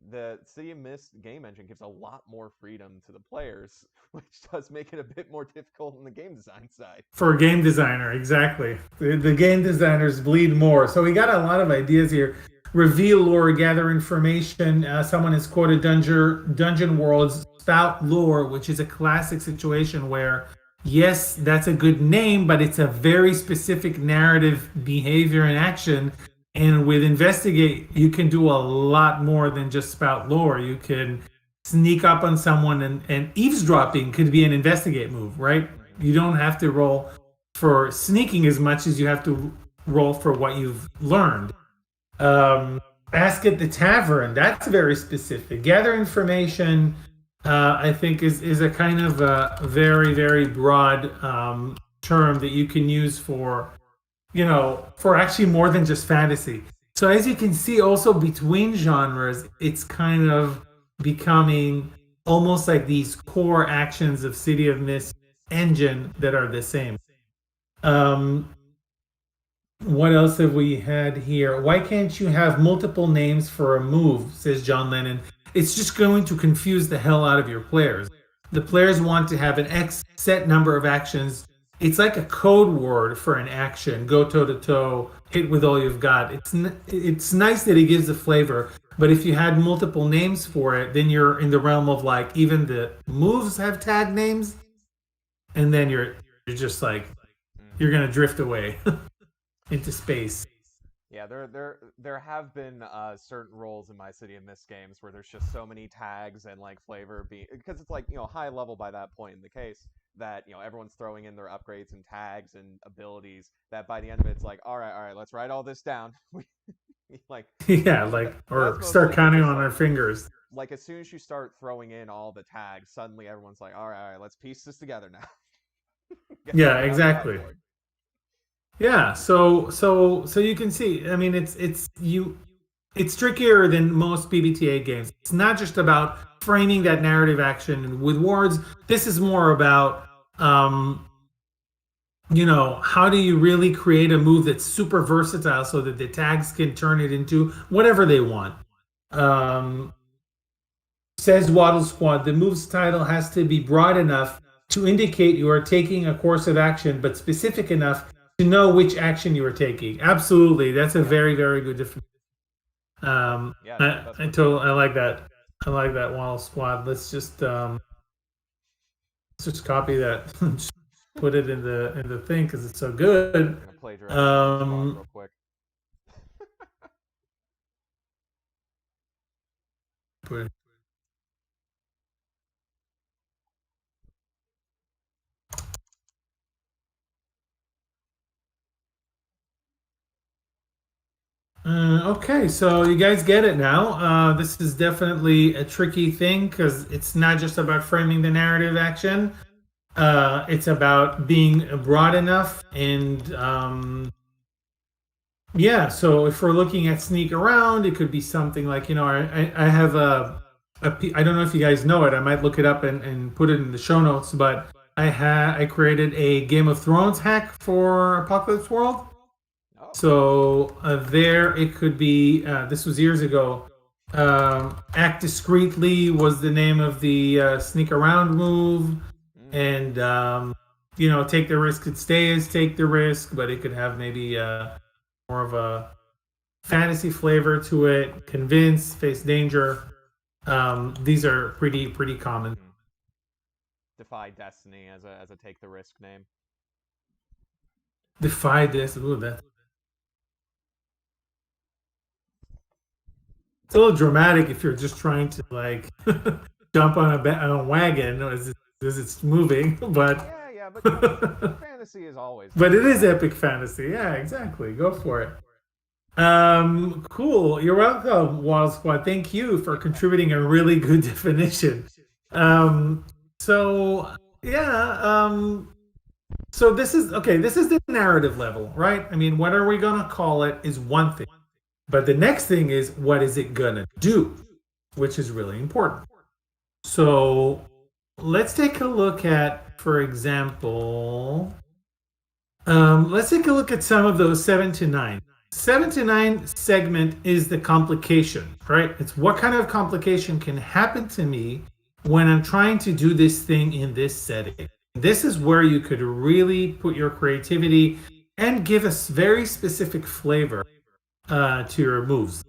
the City of Mist game engine gives a lot more freedom to the players, which does make it a bit more difficult on the game design side. For a game designer, exactly. The game designers bleed more. So we got a lot of ideas here. Reveal lore, gather information. Someone has quoted Dungeon World's spout lore, which is a classic situation where, yes, that's a good name, but it's a very specific narrative behavior and action. And with investigate, you can do a lot more than just spout lore. You can sneak up on someone, and eavesdropping could be an investigate move, right? Mm-hmm. You don't have to roll for sneaking as much as you have to roll for what you've learned. Ask at the tavern, that's very specific. Gather information, I think, is a kind of a very, very broad term that you can use for actually more than just fantasy. So as you can see, also between genres, it's kind of becoming almost like these core actions of City of Mist engine that are the same. Um, what else have we had here? Why can't you have multiple names for a move, says John Lennon. It's just going to confuse the hell out of your players. The players want to have an X set number of actions. It's like a code word for an action. Go toe to toe, hit with all you've got. It's nice that it gives a flavor, but if you had multiple names for it, then you're in the realm of like even the moves have tag names, and then you're just like Mm-hmm. you're gonna drift away into space. Yeah, there have been certain roles in my City of Mist games where there's just so many tags and like flavor being because it's like high level by that point in the case that everyone's throwing in their upgrades and tags and abilities that by the end of it it's like all right, let's write all this down. Like Yeah, that, like that's or start mostly because counting it's on our fingers. like as soon as you start throwing in all the tags, suddenly everyone's like, all right, let's piece this together now. Get Yeah, it on the exactly. whiteboard. Yeah, so you can see. I mean, it's trickier than most BBTA games. It's not just about framing that narrative action with words. This is more about how do you really create a move that's super versatile so that the tags can turn it into whatever they want. Um, Says Waddle Squad, the move's title has to be broad enough to indicate you are taking a course of action, but specific enough to know which action you are taking. Absolutely, that's a Yeah, very, very good difference. yeah, no, I, that's I perfect. totally, I like that. I like that Waddle Squad. Let's just copy that, just put it in the thing because it's so good. I'm gonna plagiarize Waddle Squad Um, real quick. put okay, so you guys get it now. This is definitely a tricky thing because it's not just about framing the narrative action. It's about being broad enough and yeah. So if we're looking at sneak around, it could be something like I have I don't know if you guys know it. I might look it up and put it in the show notes. But I created a Game of Thrones hack for Apocalypse World. Oh, So there it could be. This was years ago. Act discreetly was the name of the sneak around move, mm, and take the risk. It stays take the risk, but it could have maybe more of a fantasy flavor to it. Convince, face danger. These are pretty common. mm-hmm. Defy Destiny as a take the risk name. Defy this. Ooh, that it's a little dramatic if you're just trying to like jump on on a wagon as it's moving, but Yeah, yeah, but fantasy is always But epic it is epic fantasy. fantasy. Yeah, exactly. Go for it. Cool. You're welcome, Wall Squad. Thank you for contributing a really good definition. Um, so yeah, so this is okay, this is the narrative level, right? I mean, what are we gonna call it is one thing. But the next thing is what is it gonna do, which is really important. So let's take a look at, for example, let's take a look at some of those 7 to 9. 7 to 9 segment is the complication, right? It's what kind of complication can happen to me when I'm trying to do this thing in this setting. This is where you could really put your creativity and give a very specific flavor to your moves.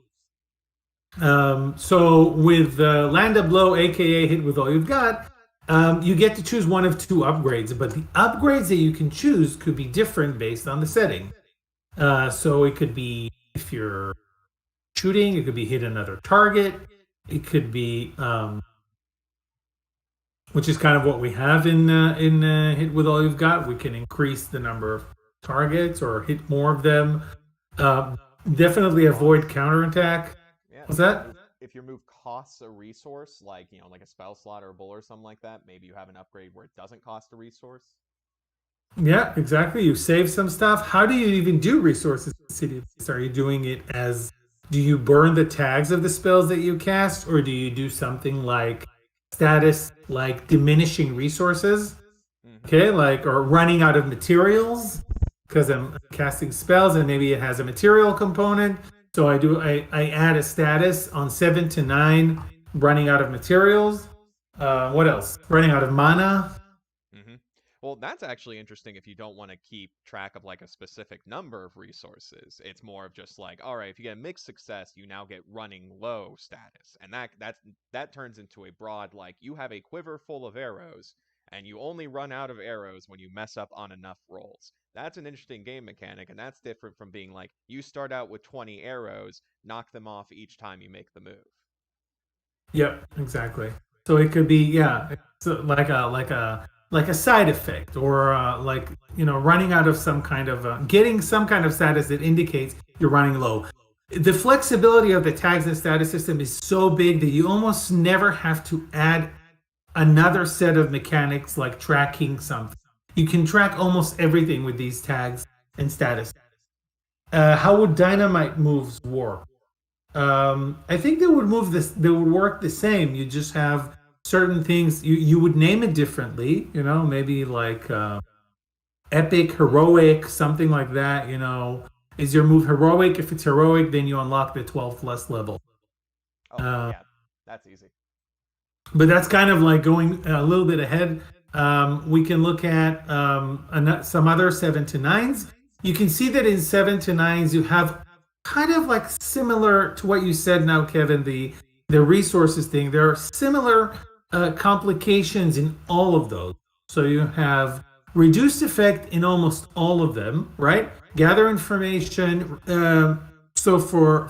So with Land of Blow, aka Hit with All You've Got, you get to choose one of two upgrades, but the upgrades that you can choose could be different based on the setting. So it could be if you're shooting, it could be hit another target, it could be, which is kind of what we have in Hit with All You've Got. We can increase the number of targets or hit more of them. Uh, Definitely avoid Costs. counterattack. Yeah, What's that? if your move costs a resource, like like a spell slot or a bull or something like that, maybe you have an upgrade where it doesn't cost a resource. Yeah, exactly. You save some stuff. How do you even do resources in City of Mist? Are you doing it as, do you burn the tags of the spells that you cast, or do you do something like status, like diminishing resources? Hmm. Okay, like, or running out of materials because I'm casting spells and maybe it has a material component. So I add a status on 7 to 9, running out of materials. What else? Running out of mana. Hmm. Well, that's actually interesting if you don't want to keep track of like a specific number of resources. It's more of just like, all right, if you get a mixed success, you now get running low status. And that turns into a broad like you have a quiver full of arrows and you only run out of arrows when you mess up on enough rolls. That's an interesting game mechanic, and that's different from being like you start out with 20 arrows, knock them off each time you make the move. Yep, exactly. So it could be, yeah, so like a side effect, or like, running out of some kind of getting some kind of status that indicates you're running low. The flexibility of the tags and status system is so big that you almost never have to add another set of mechanics like tracking something. You can track almost everything with these tags and status. How would dynamite moves work? I think they would move this. They would work the same. You just have certain things. You would name it differently. Maybe like epic, heroic, something like that. Is your move heroic? If it's heroic, then you unlock the 12th plus level. Oh, Uh, yeah, that's easy. but that's kind of like going a little bit ahead. We can look at some other 7 to 9s. You can see that in 7 to 9s, you have kind of like similar to what you said now, Kevin, the resources thing. There are similar complications in all of those. So you have reduced effect in almost all of them, right? Gather information. So for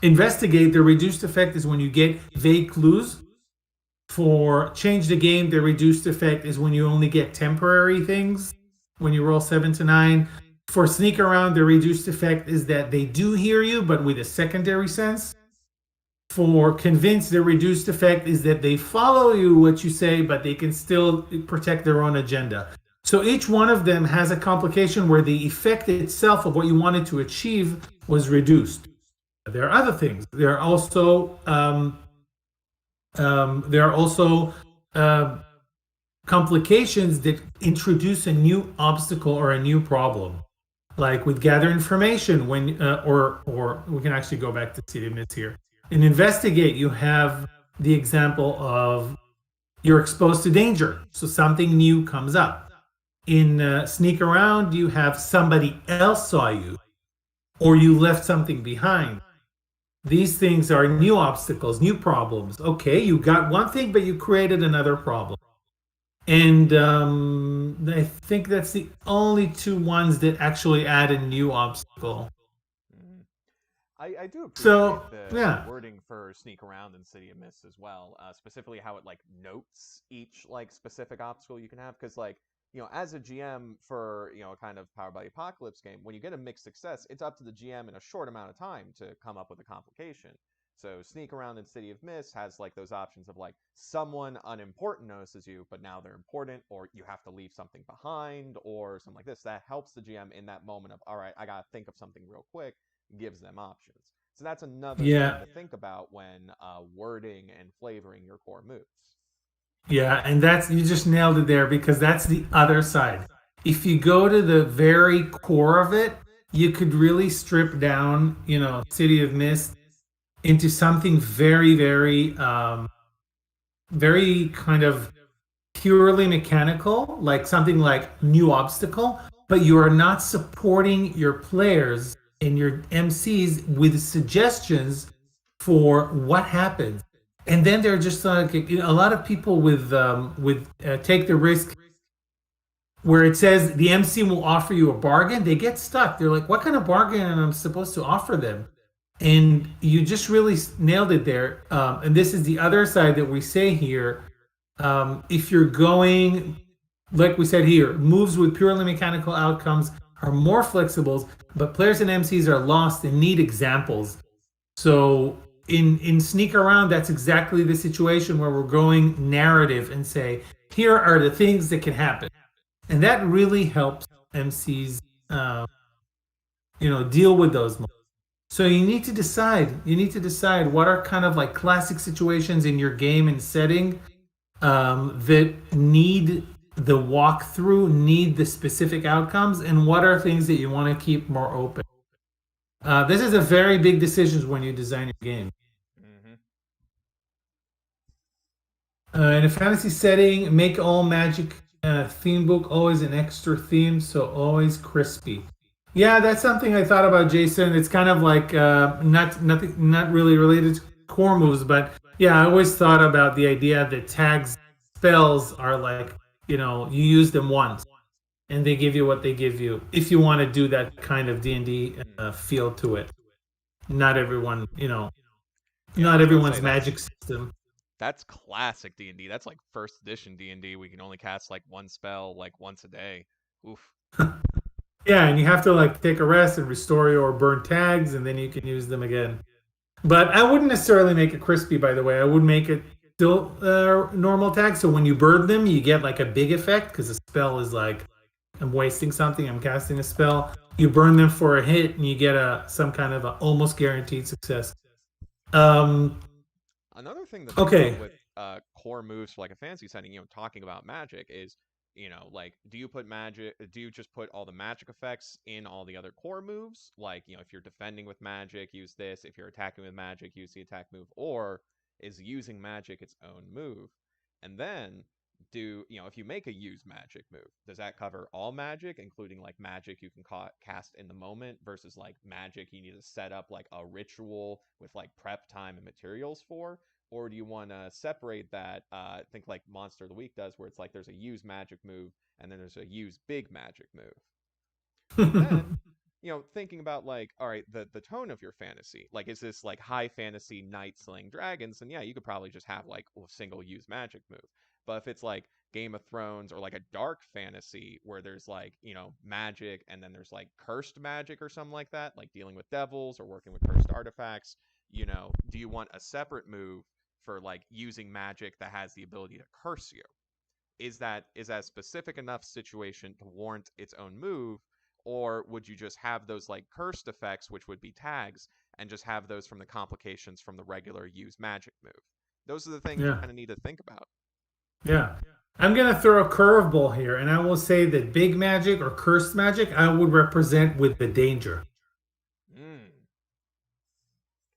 investigate, the reduced effect is when you get vague clues. For change the game, the reduced effect is when you only get temporary things when you roll 7 to 9. For sneak around, the reduced effect is that they do hear you, but with a secondary sense. For convince, the reduced effect is that they follow you what you say, but they can still protect their own agenda. So each one of them has a complication where the effect itself of what you wanted to achieve was reduced. There are other things. There are also uh, complications that introduce a new obstacle or a new problem. Like with gather information, when or we can actually go back to city myths here. In investigate, you have the example of you're exposed to danger, so something new comes up. In sneak around, you have somebody else saw you, or you left something behind. These things are new obstacles, new problems. Okay, you got one thing, but you created another problem. And I think that's the only two ones that actually add a new obstacle. Mhm. I do So appreciate the yeah, wording for sneak around in City of Mist as well, specifically how it like notes each like specific obstacle you can have, because like as a GM for, a kind of Powered by the Apocalypse game, when you get a mixed success, it's up to the GM in a short amount of time to come up with a complication. So Sneak Around in City of Mist has like those options of like someone unimportant notices you, but now they're important, or you have to leave something behind, or something like this. That helps the GM in that moment of, all right, I gotta think of something real quick, gives them options. So that's another thing Yeah, to think about when wording and flavoring your core moves. yeah, and that's you just nailed it there because that's the other side. If you go to the very core of it, you could really strip down, City of Mist into something very, very, very kind of purely mechanical, like something like new obstacle, but you are not supporting your players and your MCs with suggestions for what happens. And then they're just like a lot of people with take the risk where it says the MC will offer you a bargain. They get stuck. They're like, what kind of bargain am I supposed to offer them? And you just really nailed it there. And this is the other side that we say here. If you're going, like we said here, moves with purely mechanical outcomes are more flexible, but players and MCs are lost and need examples. So in Sneak Around, that's exactly the situation where we're going narrative and say, here are the things that can happen. And that really helps MCs, deal with those moments. So you need to decide. You need to decide what are kind of like classic situations in your game and setting that need the walkthrough, need the specific outcomes, and what are things that you want to keep more open. This is a very big decision when you design your game. Mm-hmm. In a fantasy setting, make all magic theme book always an extra theme, so always crispy. Yeah, that's something I thought about, Jason. It's kind of like not really related to core moves, but yeah, I always thought about the idea that tags spells are like you use them once and they give you what they give you. If you want to do that kind of D&D Hmm. feel to it, not everyone, Yeah, I not was about to say everyone's that's magic system. that's classic D&D. That's like first edition D&D. We can only cast like one spell like once a day. Oof. Yeah, and you have to like take a rest and restore your burn tags, and then you can use them again. But I wouldn't necessarily make it crispy, by the way. I would make it still normal tag. So when you burn them, you get like a big effect because the spell is like, I'm wasting something, I'm casting a spell. You burn them for a hit, and you get some kind of a almost guaranteed success. Um, Another thing to think about okay, with core moves for like a fantasy setting, talking about magic is, like do you just put all the magic effects in all the other core moves? Like, if you're defending with magic, use this. If you're attacking with magic, use the attack move. Or is using magic its own move? And then if you make a use magic move, does that cover all magic, including like magic you can cast in the moment versus like magic you need to set up like a ritual with like prep time and materials for? Or do you want to separate that? Think like Monster of the Week does, where it's like there's a use magic move and then there's a use big magic move. And then, thinking about like, all right, the tone of your fantasy, like, is this like high fantasy knight slaying dragons? And yeah, you could probably just have like a single use magic move. But if it's like Game of Thrones or like a dark fantasy where there's like, magic and then there's like cursed magic or something like that, like dealing with devils or working with cursed artifacts, do you want a separate move for like using magic that has the ability to curse you? Is that a specific enough situation to warrant its own move, or would you just have those like cursed effects, which would be tags, and just have those from the complications from the regular use magic move? Those are the things you yeah, kind of need to think about. yeah. I'm gonna throw a curveball here, and I will say that big magic or cursed magic I would represent with the danger. Mm,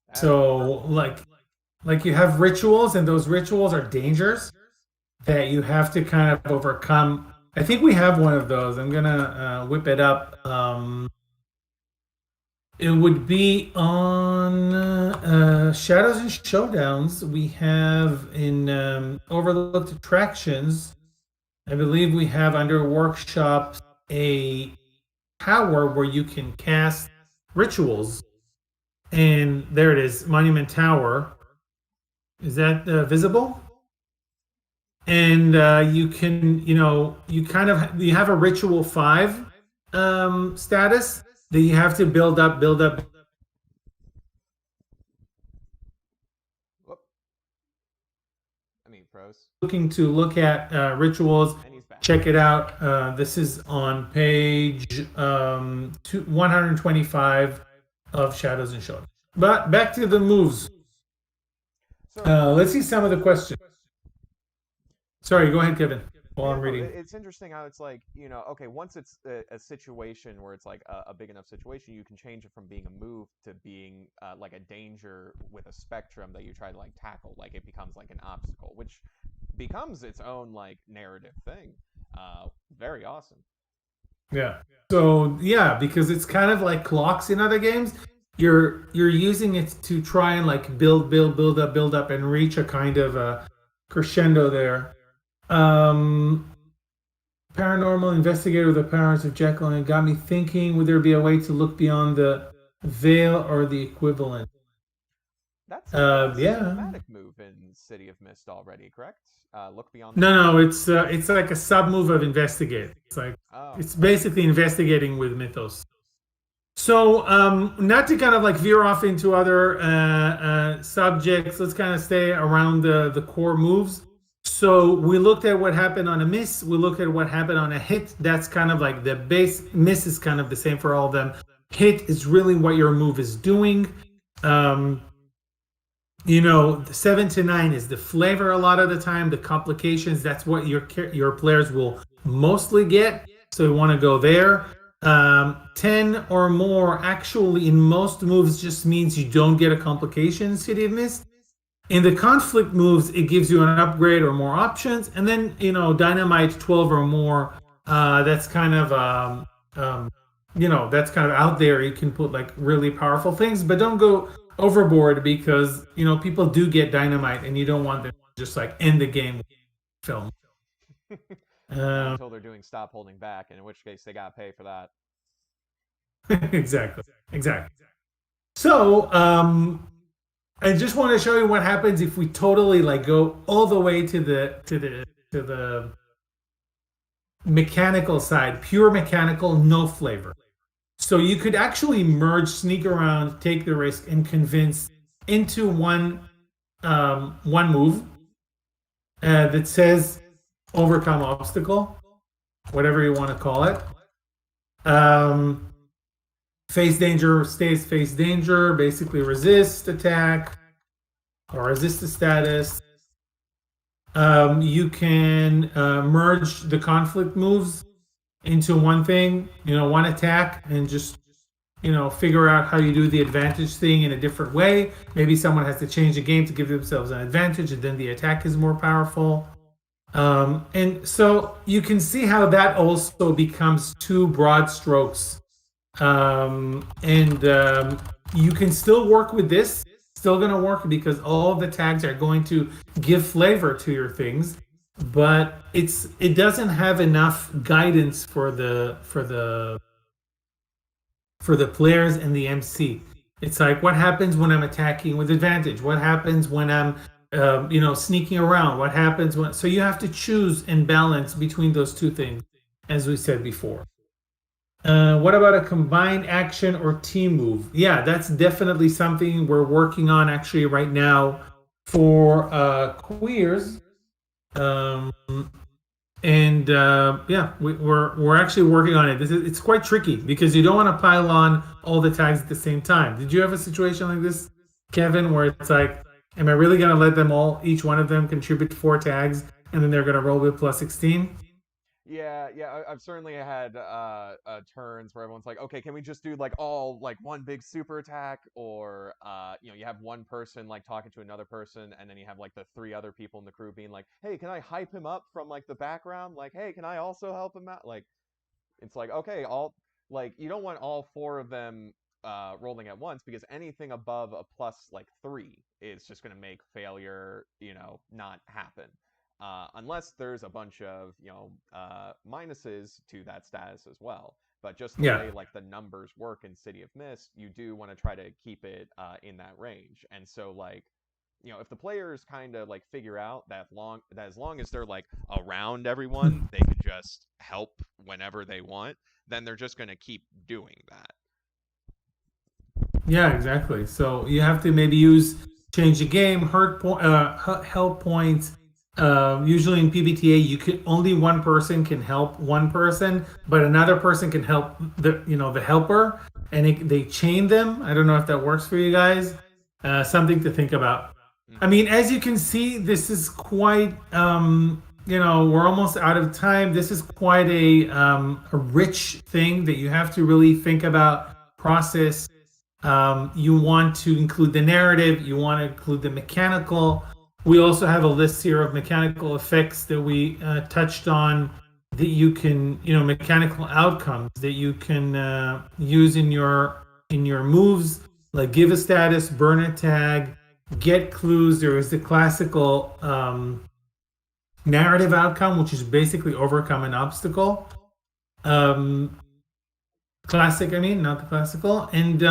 that is So like you have rituals, and those rituals are dangers that you have to kind of overcome. I think we have one of those. I'm gonna whip it up. It would be on Shadows and Showdowns. We have in Overlooked Attractions. I believe we have under workshops a tower where you can cast rituals. And there it is, Monument Tower. Is that visible? and you can, you kind of you have a ritual 5 status that you have to build up, Whoop. I mean, pros. looking to look at rituals. And he's back. Check it out. This is on page 125 of Shadows and Shadows. But back to the moves. So Let's see some of the questions. Sorry, go ahead, Kevin, while yeah, I'm no, reading. it's interesting how it's like, okay, once it's a situation where it's like a big enough situation, you can change it from being a move to being like a danger with a spectrum that you try to like tackle. Like it becomes like an obstacle, which becomes its own like narrative thing. Very awesome. Yeah. So yeah, because it's kind of like clocks in other games. You're using it to try and like build up, and reach a kind of a crescendo there. Um, Paranormal investigator with the powers of Jekyll, and it got me thinking: would there be a way to look beyond the veil or the equivalent? That's a Yeah. thematic move in City of Mist already, correct? Look beyond the No, veil. no, it's like a sub move of investigate. It's like Oh, it's basically investigating with mythos. So, not to kind of like veer off into other subjects, let's kind of stay around the core moves. So, we looked at what happened on a miss, we looked at what happened on a hit. That's kind of like the base. Miss is kind of the same for all of them. Hit is really what your move is doing. Um, the 7 to 9 is the flavor a lot of the time. The complications, that's what your players will mostly get. So, we want to go there. 10 or more actually in most moves just means you don't get a complication in City of Mist. In the conflict moves, it gives you an upgrade or more options. And then, Dynamite 12 or more, that's kind of, that's kind of out there. You can put like really powerful things, but don't go overboard because, people do get Dynamite and you don't want them to just like end the game with film. not Uh, until they're doing Stop Holding Back, and in which case they gotta pay for that. exactly. Exactly. So, I just want to show you what happens if we totally like go all the way to the mechanical side, pure mechanical, no flavor. So you could actually merge, sneak around, take the risk, and convince into one move that says overcome obstacle, whatever you want to call it. Um, Face danger stays face danger, basically resist attack or resist the status. You can merge the conflict moves into one thing, one attack, and just figure out how you do the advantage thing in a different way. Maybe someone has to change the game to give themselves an advantage, and then the attack is more powerful. And so you can see how that also becomes two broad strokes. And You can still work with this, still going to work because all of the tags are going to give flavor to your things, but it doesn't have enough guidance for the players and the MC. It's like what happens when I'm attacking with advantage? What happens when I'm sneaking around? What happens when? So you have to choose and balance between those two things, as we said before. What about a combined action or team move? Yeah, that's definitely something we're working on actually right now for queers. Um, and Yeah, we're actually working on it. It's quite tricky because you don't want to pile on all the tags at the same time. Did you have a situation like this, Kevin, where it's like, am I really going to let them all, each one of them, contribute 4 tags, and then they're going to roll with plus 16? Yeah, yeah, I've certainly had turns where everyone's like, okay, can we just do like all like one big super attack, or you have one person like talking to another person, and then you have like the three other people in the crew being like, hey, can I hype him up from like the background? Like, hey, can I also help him out? Like, it's like, okay, all like you don't want all four of them rolling at once because anything above a plus like 3 is just going to make failure, not happen. Unless there's a bunch of minuses to that status as well. But just the Yeah. way like the numbers work in City of Mist, you do want to try to keep it in that range. And so like if the players kind of like figure out that as long as they're like around everyone, they could just help whenever they want, then they're just going to keep doing that. Yeah, exactly. So you have to maybe change the game, help points. Usually in PBTA, you can only one person can help one person, but another person can help the helper, and they chain them. I don't know if that works for you guys. Something to think about. I Mm-hmm. mean, as you can see, this is quite. We're almost out of time. This is quite a rich thing that you have to really think about, process. You want to include the narrative, you want to include the mechanical. We also have a list here of mechanical effects that we touched on, that you can, mechanical outcomes that you can use in your moves, like give a status, burn a tag, get clues. There is the classical narrative outcome, which is basically overcome an obstacle. Um, Classic, I mean, not the classical. And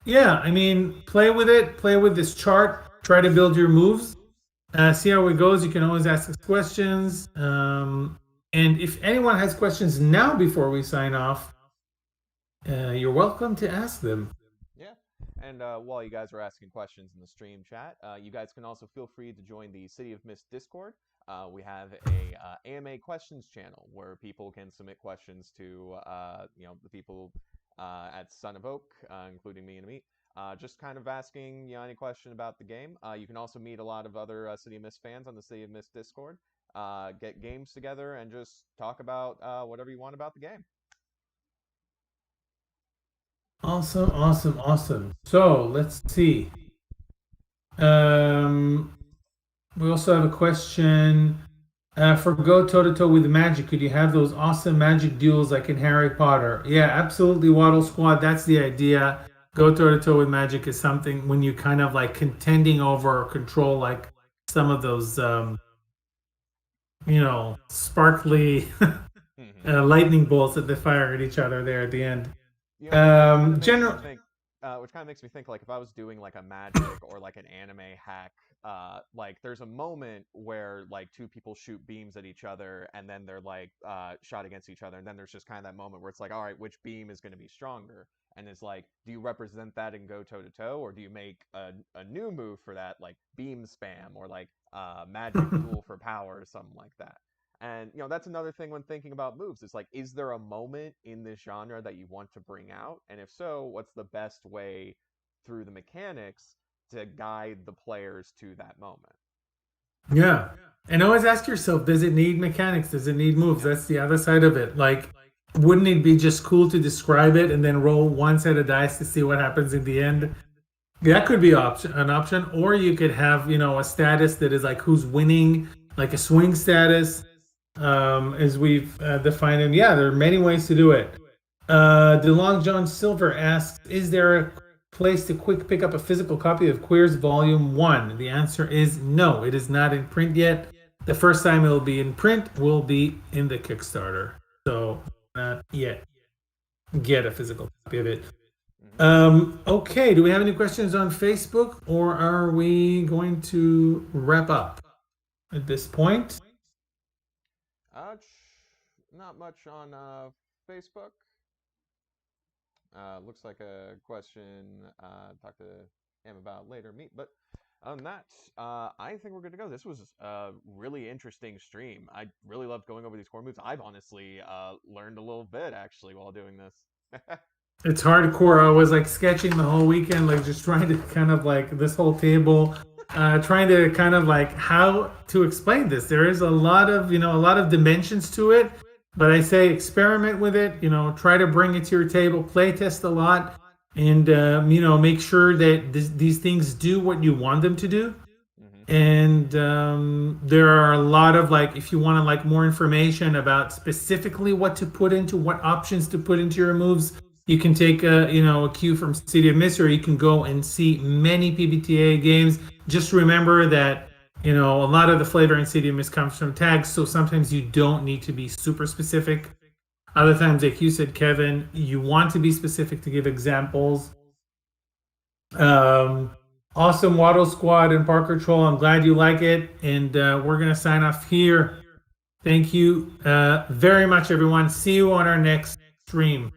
yeah, I mean, play with it, play with this chart, try to build your moves, see how it goes. You can always ask us questions. And if anyone has questions now before we sign off, you're welcome to ask them. Yeah. And while you guys are asking questions in the stream chat, you guys can also feel free to join the City of Mist Discord. We have a AMA questions channel where people can submit questions to the people at Son of Oak, including me and Amit. Just kind of asking any question about the game. You can also meet a lot of other City of Mist fans on the City of Mist Discord. Get games together and just talk about whatever you want about the game. Awesome, awesome, awesome. So let's see. Um, we also have a question. For go toe to toe with magic, could you have those awesome magic duels like in Harry Potter? Yeah, absolutely, Waddle Squad. That's the idea. Go toe to toe with magic is something when you kind of like contending over or control like some of those, sparkly Mm-hmm. lightning bolts that they fire at each other there at the end. Which kind of makes me General. think, like if I was doing like a magic or like an anime hack, like there's a moment where like two people shoot beams at each other and then they're like shot against each other, and then there's just kind of that moment where it's like, all right, which beam is going to be stronger? And it's like, do you represent that and go toe to toe, or do you make a new move for that, like beam spam or like magic duel for power or something like that? And that's another thing when thinking about moves. It's like, is there a moment in this genre that you want to bring out? And if so, what's the best way through the mechanics to guide the players to that moment? Yeah. And always ask yourself, does it need mechanics? Does it need moves? Yep. That's the other side of it. Like, wouldn't it be just cool to describe it and then roll one set of dice to see what happens in the end? That could be an option. Or you could have, a status that is like who's winning, like a swing status, as we've defined it. Yeah, there are many ways to do it. DeLong John Silver asks, is there a place to quick pick up a physical copy of Queers Volume 1? The answer is no. It is not in print yet. The first time it will be in print will be in the Kickstarter. So not yet. Get a physical copy of it. Mm-hmm. Okay, do we have any questions on Facebook, or are we going to wrap up at this point? Uh, Not much on Facebook. Looks like a question talk to him about later, meet. But on that, I think we're good to go. This was a really interesting stream. I really loved going over these core moves. I've honestly learned a little bit actually while doing this. It's hardcore. I was like sketching the whole weekend, like just trying to kind of like this whole table, trying to kind of like how to explain this. There is a lot of dimensions to it, but I say experiment with it. Try to bring it to your table, play test a lot, and make sure that these things do what you want them to do. Mm-hmm. And there are a lot of like, if you want to like more information about specifically what to put into, what options to put into your moves, you can take a cue from City of Mist, or you can go and see many PBTA games. Just remember that a lot of the flavor in City of Mist comes from tags, so sometimes you don't need to be super specific. Other times, like you said, Kevin, you want to be specific to give examples. Awesome, Waddle Squad and Parker Troll. I'm glad you like it. And we're going to sign off here. Thank you very much, everyone. See you on our next stream.